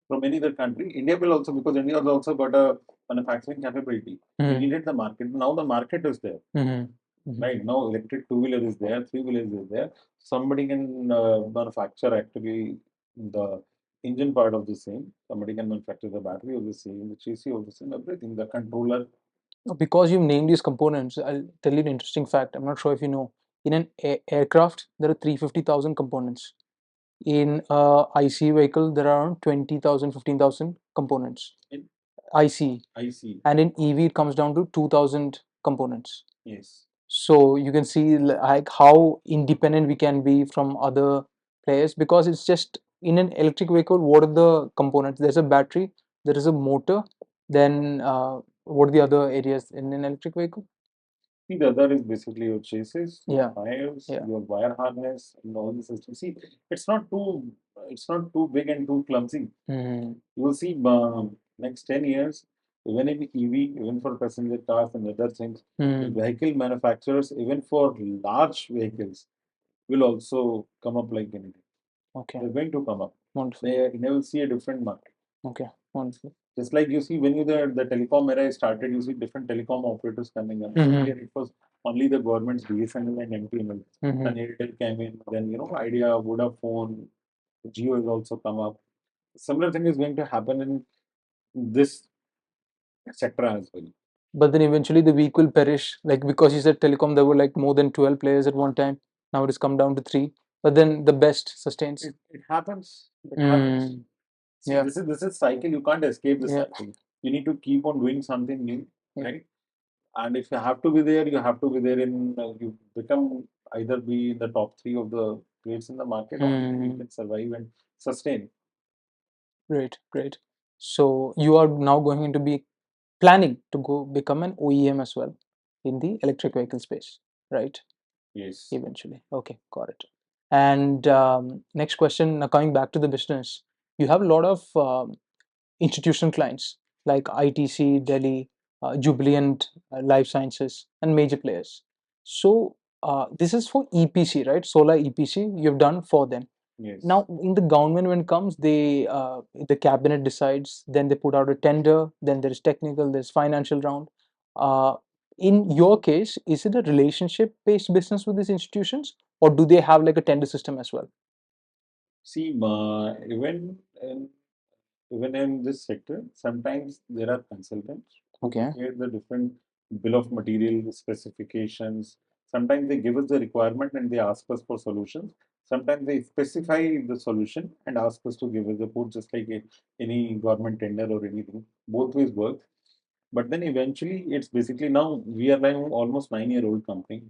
Speaker 1: from any other country. India will also, because India has also got a manufacturing capability. We needed the market. Now the market is there. Right now, electric two-wheeler is there, three-wheelers is there. Somebody can manufacture actually the engine part of the same. Somebody can manufacture the battery of the same, the chassis of the same, everything, the controller.
Speaker 2: Because you've named these components, I'll tell you an interesting fact. I'm not sure if you know. In an aircraft, there are 350,000 components. In a IC vehicle, there are around 20,000, 15,000 components.
Speaker 1: In
Speaker 2: IC.
Speaker 1: IC.
Speaker 2: And in EV, it comes down to 2,000 components.
Speaker 1: Yes.
Speaker 2: So you can see like how independent we can be from other players, because it's just in an electric vehicle, what are the components? There's a battery, there is a motor, then what are the other areas in an electric vehicle?
Speaker 1: See, the other is basically your chassis, your
Speaker 2: Yeah.
Speaker 1: tires,
Speaker 2: Yeah.
Speaker 1: your wire harness, and all the systems. See, it's not too big and too clumsy. You will see next 10 years, even in EV, even for passenger cars and other things, the vehicle manufacturers, even for large vehicles, will also come up like anything.
Speaker 2: Okay.
Speaker 1: They're going to come up.
Speaker 2: Wonderful.
Speaker 1: They will see a different market.
Speaker 2: Okay. Wonderful.
Speaker 1: Just like you see, when the telecom era started, you see different telecom operators coming up. Earlier, it was only the government's BSNL and MTNL. Then Airtel came in. Then Idea, Vodafone, Geo has also come up. Similar thing is going to happen in this sector as well.
Speaker 2: But then eventually the week will perish, like because you said telecom, there were like more than 12 players at one time. Now it has come down to 3. But then the best sustains.
Speaker 1: It happens. It happens. See,
Speaker 2: Yeah.
Speaker 1: this is cycle. You can't escape the
Speaker 2: Yeah.
Speaker 1: cycle. You need to keep on doing something new,
Speaker 2: Yeah.
Speaker 1: right? And if you have to be there, you have to be there in, you become either be in the top three of the players in the market, or you can survive and sustain.
Speaker 2: Great, great. So you are now going to be planning to go become an OEM as well in the electric vehicle space, right?
Speaker 1: Yes.
Speaker 2: Eventually. Okay, got it. And next question, now coming back to the business, you have a lot of institutional clients like ITC, Delhi, Jubilant Life Sciences, and major players. So this is for EPC, right? Solar EPC you've done for them.
Speaker 1: Yes.
Speaker 2: Now, in the government, when it comes, the cabinet decides, then they put out a tender, then there's technical, there's financial round. Uh, in your case, is it a relationship-based business with these institutions, or do they have like a tender system as well?
Speaker 1: See, even in this sector, sometimes there are consultants who
Speaker 2: Okay.
Speaker 1: prepare the different bill of material specifications. Sometimes they give us the requirement and they ask us for solutions. Sometimes they specify the solution and ask us to give us the quote, just like any government tender or anything. Both ways work. But then eventually, it's basically now we are now almost 9-year-old company,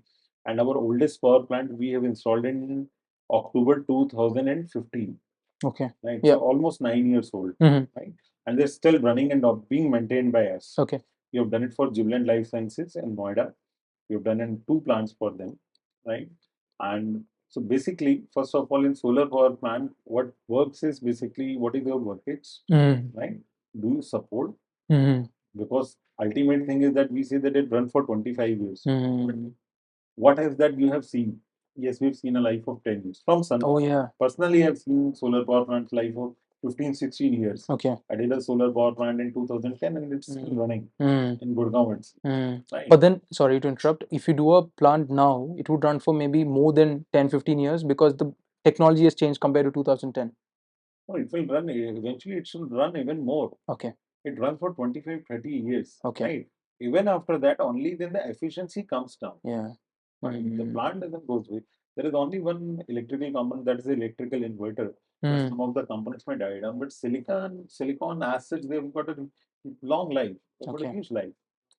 Speaker 1: and our oldest power plant we have installed in October 2015.
Speaker 2: Okay.
Speaker 1: Right,
Speaker 2: Yeah.
Speaker 1: so almost 9 years old,
Speaker 2: Mhm.
Speaker 1: right? And they're still running and being maintained by us.
Speaker 2: Okay.
Speaker 1: We have done it for Jubilant Life Sciences in Noida. We have done in 2 plants for them, right? And so basically, first of all, in solar power plant, what works is basically what is your workage, right? Do you support?
Speaker 2: Mhm.
Speaker 1: Because ultimate thing is that we say that it run for 25 years. But
Speaker 2: Mhm.
Speaker 1: what is that you have seen? Yes, we've seen a life of 10 years from sun.
Speaker 2: Oh yeah.
Speaker 1: Personally, I've seen solar power plants life of 15, 16 years.
Speaker 2: Okay.
Speaker 1: I did a solar power plant in 2010 and it's still running
Speaker 2: Mm.
Speaker 1: in Gurgaon. Right.
Speaker 2: But then, sorry to interrupt, if you do a plant now, it would run for maybe more than 10, 15 years because the technology has changed compared to 2010.
Speaker 1: No, it will run, eventually it should run even more.
Speaker 2: Okay.
Speaker 1: It runs for 25, 30 years.
Speaker 2: Okay.
Speaker 1: Right. Even after that, only then the efficiency comes down.
Speaker 2: Yeah.
Speaker 1: But the plant doesn't go away. There is only one electrical component, that is the electrical inverter. Some of the components may die down, but silicon as such, they've got a long life. They've got a
Speaker 2: Okay.
Speaker 1: huge life.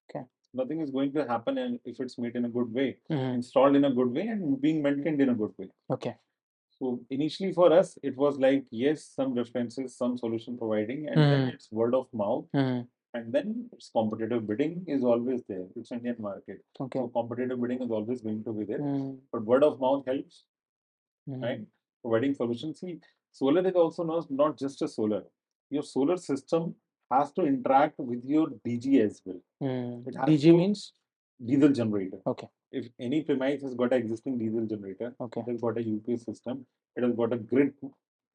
Speaker 2: Okay.
Speaker 1: Nothing is going to happen if it's made in a good way,
Speaker 2: Mhm.
Speaker 1: installed in a good way, and being maintained in a good way.
Speaker 2: Okay.
Speaker 1: So initially for us, it was like, yes, some references, some solution providing, and then it's word of mouth. And then it's competitive bidding is always there. It's Indian market.
Speaker 2: Okay.
Speaker 1: So competitive bidding is always going to be there.
Speaker 2: Mm.
Speaker 1: But word of mouth helps,
Speaker 2: Mhm.
Speaker 1: right? Providing solutions. See, solar is also not just a solar. Your solar system has to interact with your DG as well. It has
Speaker 2: DG
Speaker 1: to
Speaker 2: means?
Speaker 1: diesel generator.
Speaker 2: Okay.
Speaker 1: If any premise has got an existing diesel generator,
Speaker 2: Okay.
Speaker 1: it has got a UPS system, it has got a grid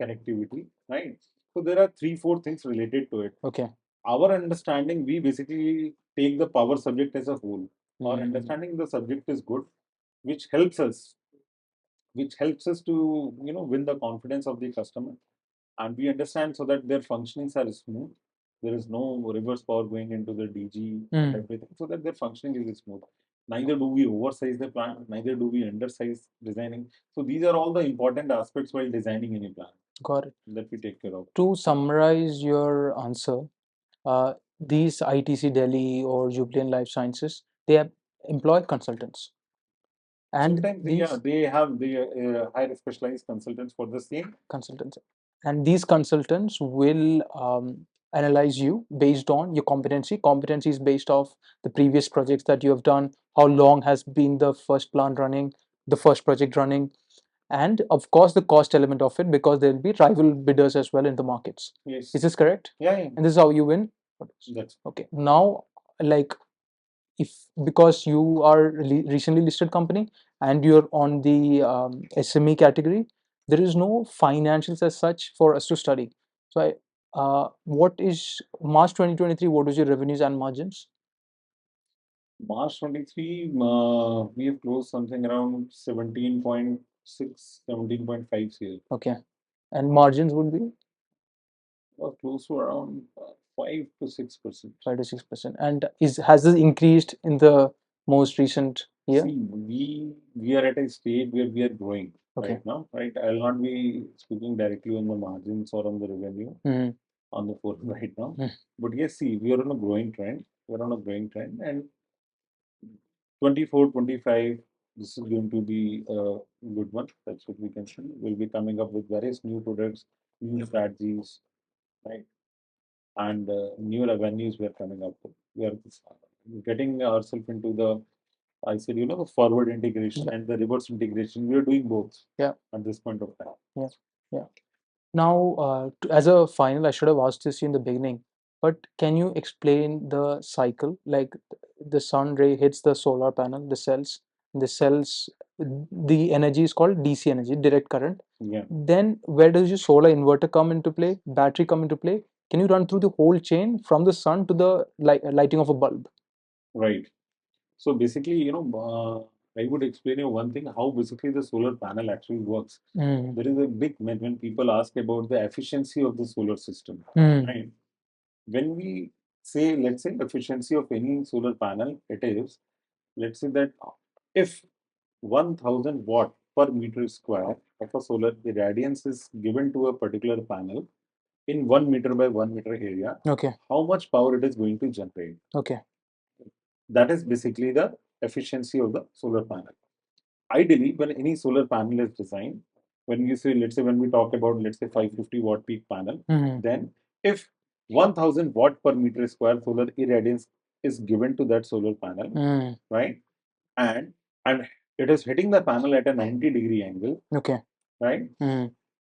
Speaker 1: connectivity, right? So there are 3, 4 things related to it.
Speaker 2: Okay.
Speaker 1: Our understanding, we basically take the power subject as a whole. Our understanding the subject is good, which helps us, to win the confidence of the customer, and we understand so that their functionings are smooth. There is no reverse power going into the DG and everything, so that their functioning is smooth. Neither do we oversize the plant, neither do we undersize designing. So these are all the important aspects while designing any plant.
Speaker 2: Got it.
Speaker 1: That we take care of.
Speaker 2: To summarize your answer, these ITC Delhi or Jubilant Life Sciences, they have employ consultants. And
Speaker 1: sometimes they have the higher specialized consultants for the same
Speaker 2: consultants. And these consultants will analyze you based on your competency. Competency is based off the previous projects that you have done, how long has been the first plant running, the first project running, and of course the cost element of it, because there will be rival bidders as well in the markets.
Speaker 1: Yes.
Speaker 2: Is this correct?
Speaker 1: Yeah.
Speaker 2: And this is how you win?
Speaker 1: That's
Speaker 2: okay. Now, like, if because you are recently listed company and you're on the SME category, there is no financials as such for us to study. So what is March 2023, what is your revenues and margins?
Speaker 1: March 23, we have closed something around 17.6, 17.5 here.
Speaker 2: Okay. And margins would be?
Speaker 1: Close to around 5 to 6%.
Speaker 2: 5 to 6%. And has this increased in the most recent year?
Speaker 1: See, we are at a stage where we are growing
Speaker 2: Okay.
Speaker 1: right now, right? I'll not be speaking directly on the margins or on the revenue on the forum right now. But yes, see, we are on a growing trend. We're on a growing trend, and 24, 25, this is going to be a good one. That's what we can see. We'll be coming up with various new products, new strategies, right? And new avenues we are coming up with. We are getting ourselves into the, I said, the forward integration and the reverse integration. We are doing both at this point of time.
Speaker 2: Yeah. Now, as a final, I should have asked this in the beginning, but can you explain the cycle? Like the sun ray hits the solar panel, the cells, the energy is called DC energy, direct current.
Speaker 1: Yeah.
Speaker 2: Then where does your solar inverter come into play, battery come into play? Can you run through the whole chain from the sun to the lighting of a bulb?
Speaker 1: Right. So basically, I would explain you one thing, how basically the solar panel actually works. There is a big myth when people ask about the efficiency of the solar system. Right? When we say, let's say, efficiency of any solar panel, it is, let's say that if 1000 watt per meter square of a solar irradiance is given to a particular panel in 1 meter by 1 meter area,
Speaker 2: Okay.
Speaker 1: how much power it is going to generate.
Speaker 2: Okay.
Speaker 1: That is basically the efficiency of the solar panel. Ideally, when any solar panel is designed, when you say, let's say, when we talk about, let's say, 550 watt peak panel, then if 1000 watt per meter square solar irradiance is given to that solar panel, right, and it is hitting the panel at a 90-degree angle,
Speaker 2: Okay.
Speaker 1: right,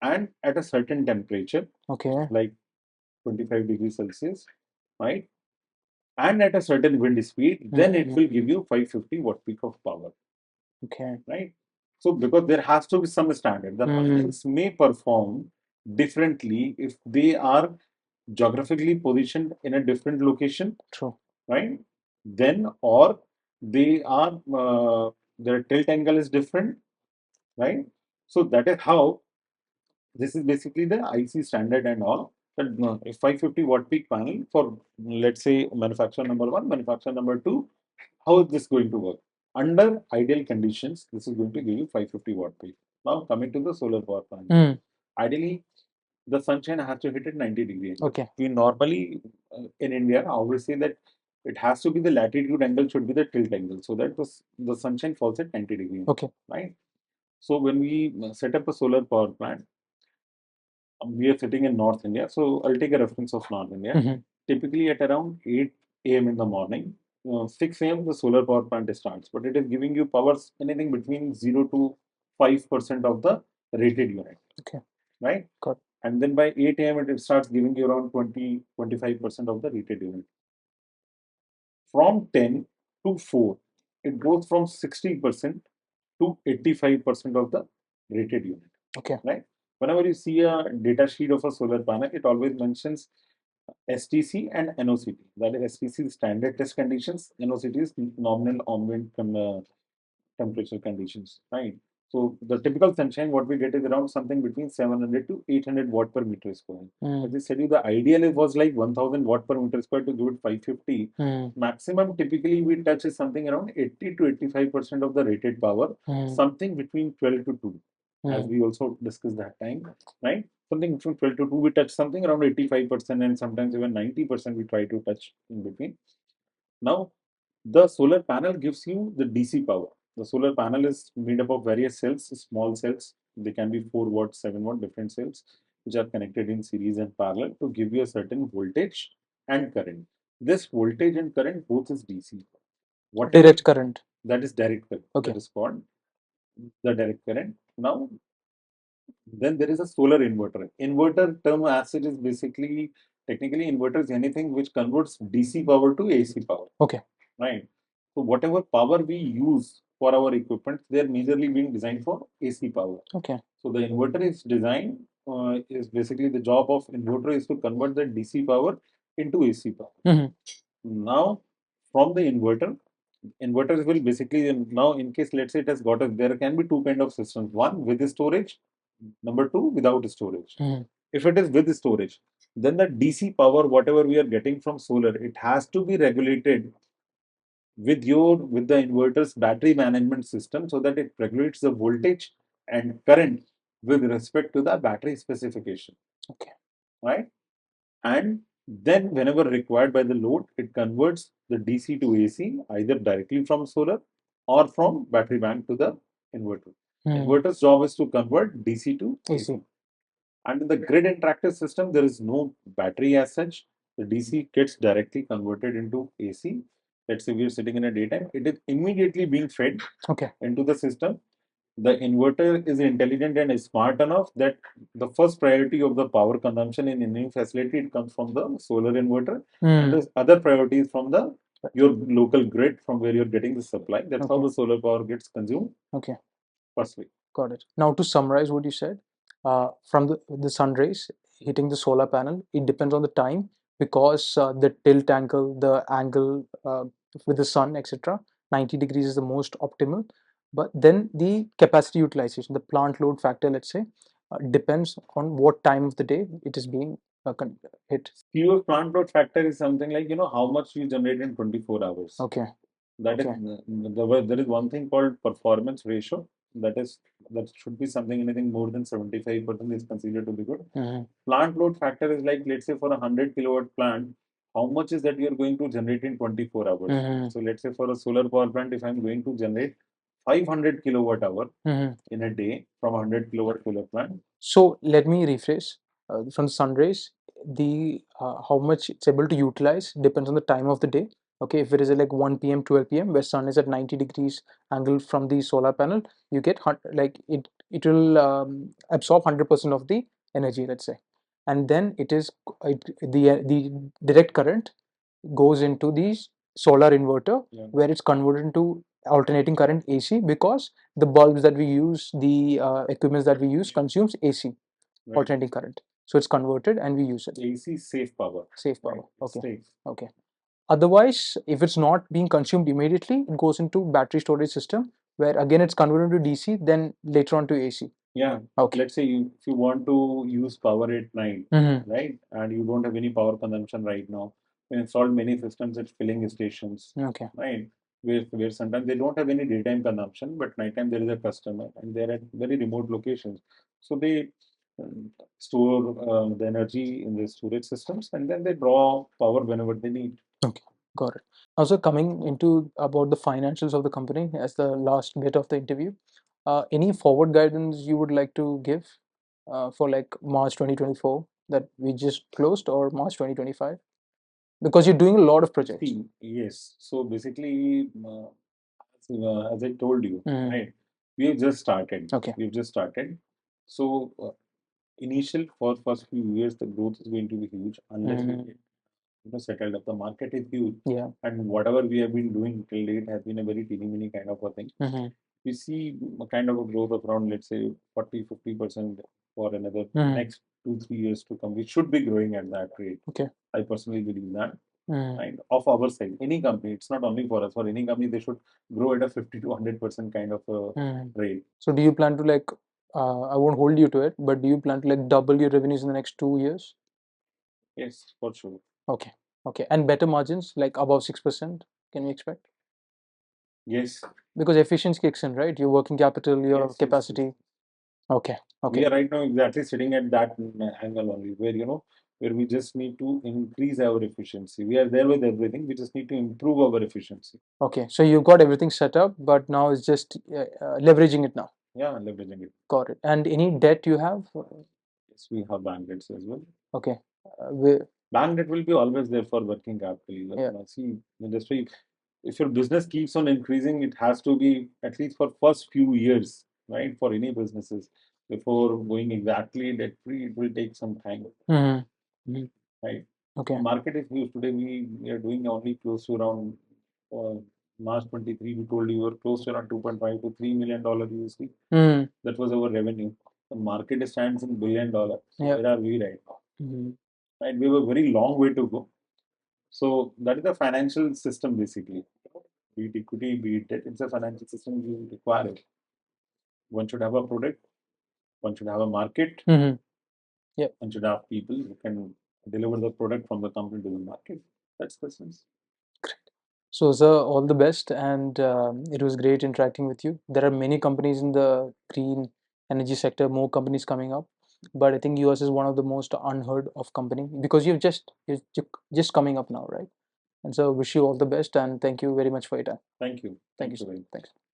Speaker 1: and at a certain temperature,
Speaker 2: Okay.
Speaker 1: like 25 degrees Celsius, right, and at a certain wind speed, then it will give you 550 watt peak of power.
Speaker 2: Okay.
Speaker 1: Right? So because there has to be some standard. The panels may perform differently if they are geographically positioned in a different location.
Speaker 2: True.
Speaker 1: Right? Then, or they are their tilt angle is different. Right? So that is how this is basically the IC standard and all. That a 550 watt peak panel for, let's say, manufacturer number one, manufacturer number two. How is this going to work? Under ideal conditions, this is going to give you 550 watt peak. Now coming to the solar power panel. Ideally, the sunshine has to hit at 90-degree angle.
Speaker 2: Okay.
Speaker 1: We normally in India always say that it has to be the latitude angle should be the tilt angle, so that the sunshine falls at 90-degree angle.
Speaker 2: Okay.
Speaker 1: Right. So when we set up a solar power plant, we are sitting in North India. So I'll take a reference of North India. Typically at around 8 a.m. in the morning, 6 a.m. the solar power plant starts, but it is giving you powers anything between 0 to 5% of the rated unit.
Speaker 2: Okay.
Speaker 1: Right?
Speaker 2: Got.
Speaker 1: And then by 8 a.m. it starts giving you around 20-25% of the rated unit. From 10 to 4, it goes from 60% to 85% of the rated unit.
Speaker 2: Okay.
Speaker 1: Right? Whenever you see a data sheet of a solar panel, it always mentions STC and NOCT. That is STC standard test conditions, NOCT is nominal ambient temperature conditions, right? So the typical sunshine, what we get is around something between 700 to 800 watt per meter square. As I said, the ideal was like 1000 watt per meter square to give it 550. Maximum typically we touch is something around 80 to 85% of the rated power, something between 12 to 2. As we also discussed that time, right? Something between 12 to 2, we touch something around 85% and sometimes even 90% we try to touch in between. Now, the solar panel gives you the DC power. The solar panel is made up of various cells, small cells. They can be 4 watt, 7 watt, different cells, which are connected in series and parallel to give you a certain voltage and current. This voltage and current both is DC. Whatever
Speaker 2: direct current.
Speaker 1: That is direct current.
Speaker 2: Okay.
Speaker 1: That is called the direct current. Now, then there is a solar inverter. Inverter term as it is basically, technically inverter is anything which converts DC power to AC power.
Speaker 2: Okay.
Speaker 1: Right. So whatever power we use for our equipment, they are majorly being designed for AC power.
Speaker 2: Okay.
Speaker 1: So the inverter is designed, is basically the job of inverter is to convert the DC power into AC power. Now, from the inverters will basically, now in case let's say it has got a, there can be two kind of systems. One with storage, number two without storage. If it is with storage, then the DC power, whatever we are getting from solar, it has to be regulated with the inverter's battery management system so that it regulates the voltage and current with respect to the battery specification.
Speaker 2: Okay.
Speaker 1: Right? And then whenever required by the load, it converts the DC to AC either directly from solar or from battery bank to the inverter. Inverter's job is to convert DC to AC. And in the grid interactive system, there is no battery as such. The DC gets directly converted into AC. Let's say we are sitting in a daytime, it is immediately being fed into the system. The inverter is intelligent and is smart enough that the first priority of the power consumption in any facility, it comes from the solar inverter, and the other priority is from the your local grid from where you're getting the supply. That's how the solar power gets consumed. Firstly.
Speaker 2: Got it. Now to summarize what you said, from the sun rays hitting the solar panel, it depends on the time because the tilt angle, the angle with the sun, etc. 90 degrees is the most optimal. But then the capacity utilization, the plant load factor, let's say, depends on what time of the day it is being hit.
Speaker 1: Pure plant load factor is something like, how much you generate in 24 hours. That is, there is one thing called performance ratio. That should be something, anything more than 75% is considered to be good. Plant load factor is like, let's say for a 100 kilowatt plant, how much is that you're going to generate in 24 hours? So let's say for a solar power plant, if I'm going to generate 500 kilowatt hour in a day from a 100 kilowatt solar plant. So
Speaker 2: let me rephrase. From the sun rays, the how much it's able to utilize depends on the time of the day. Okay, if it is like 1 p.m. 12 p.m. where sun is at 90 degrees angle from the solar panel, you get like it will absorb 100% of the energy, let's say, and then the direct current goes into the solar inverter where it's converted into alternating current AC because the bulbs that we use, the equipments that we use consumes AC, alternating current. So it's converted and we use it.
Speaker 1: AC safe power.
Speaker 2: Safe power. Okay. Okay. Otherwise, if it's not being consumed immediately, it goes into battery storage system where again it's converted to DC, then later on to AC.
Speaker 1: Yeah. Okay. Let's say if you want to use power at night, right, and you don't have any power consumption right now, we installed many systems at filling stations.
Speaker 2: Okay.
Speaker 1: Right. Where sometimes they don't have any daytime consumption, but nighttime there is a customer and they're at very remote locations. So they store the energy in the storage systems and then they draw power whenever they need.
Speaker 2: Okay, got it. Also, coming into about the financials of the company as the last bit of the interview, any forward guidance you would like to give for like March 2024 that we just closed or March 2025? Because you're doing a lot of projects.
Speaker 1: Yes. So basically, as I told you, right, we have just started.
Speaker 2: Okay.
Speaker 1: We've just started. So initial for first few years, the growth is going to be huge unless we get settled up. The market is huge.
Speaker 2: Yeah.
Speaker 1: And whatever we have been doing till date has been a very teeny mini kind of a thing. We see a kind of a growth of around, let's say, 40-50% for another next 2-3 years to come. We should be growing at that rate.
Speaker 2: Okay.
Speaker 1: I personally believe that. And of our side, any company, it's not only for us, for any company, they should grow at a 50 to 100% kind of a rate.
Speaker 2: So do you plan to like, I won't hold you to it, but do you plan to like double your revenues in the next 2 years?
Speaker 1: Yes, for sure.
Speaker 2: Okay. Okay. And better margins, like above 6%, can we expect?
Speaker 1: Yes.
Speaker 2: Because efficiency kicks in, right? Your working capital, your capacity. Yes. Okay. Okay.
Speaker 1: We are right now exactly sitting at that angle only, where where we just need to increase our efficiency. We are there with everything. We just need to improve our efficiency.
Speaker 2: Okay. So you've got everything set up, but now it's just leveraging it now.
Speaker 1: Yeah, leveraging it.
Speaker 2: Got it. And any debt you have?
Speaker 1: Yes, we have bank debts as well.
Speaker 2: Okay.
Speaker 1: Bank debt will be always there for working capital.
Speaker 2: Yeah.
Speaker 1: See, industry, if your business keeps on increasing, it has to be at least for first few years, right? For any businesses, before going exactly debt free, it will take some time. Right.
Speaker 2: Okay.
Speaker 1: The market is huge. Today we are doing only close to around March 23. We told you we were close to around 2.5 to $3 million USD. That was our revenue. The market stands in $1 billion. So where are we right now? Right. We have a very long way to go. So that is the financial system basically. Be it equity, be it debt, it's a financial system you require it. One should have a product, one should have a market, yeah, one should have people who can deliver the product from the company to the market. That's the sense.
Speaker 2: Great. So, sir, all the best, and it was great interacting with you. There are many companies in the green energy sector, more companies coming up, but I think yours is one of the most unheard of company because you're just coming up now, right? And so wish you all the best and thank you very much for your time.
Speaker 1: Thank you.
Speaker 2: Thank you,
Speaker 1: Thank you
Speaker 2: sir.
Speaker 1: very much.
Speaker 2: Thanks.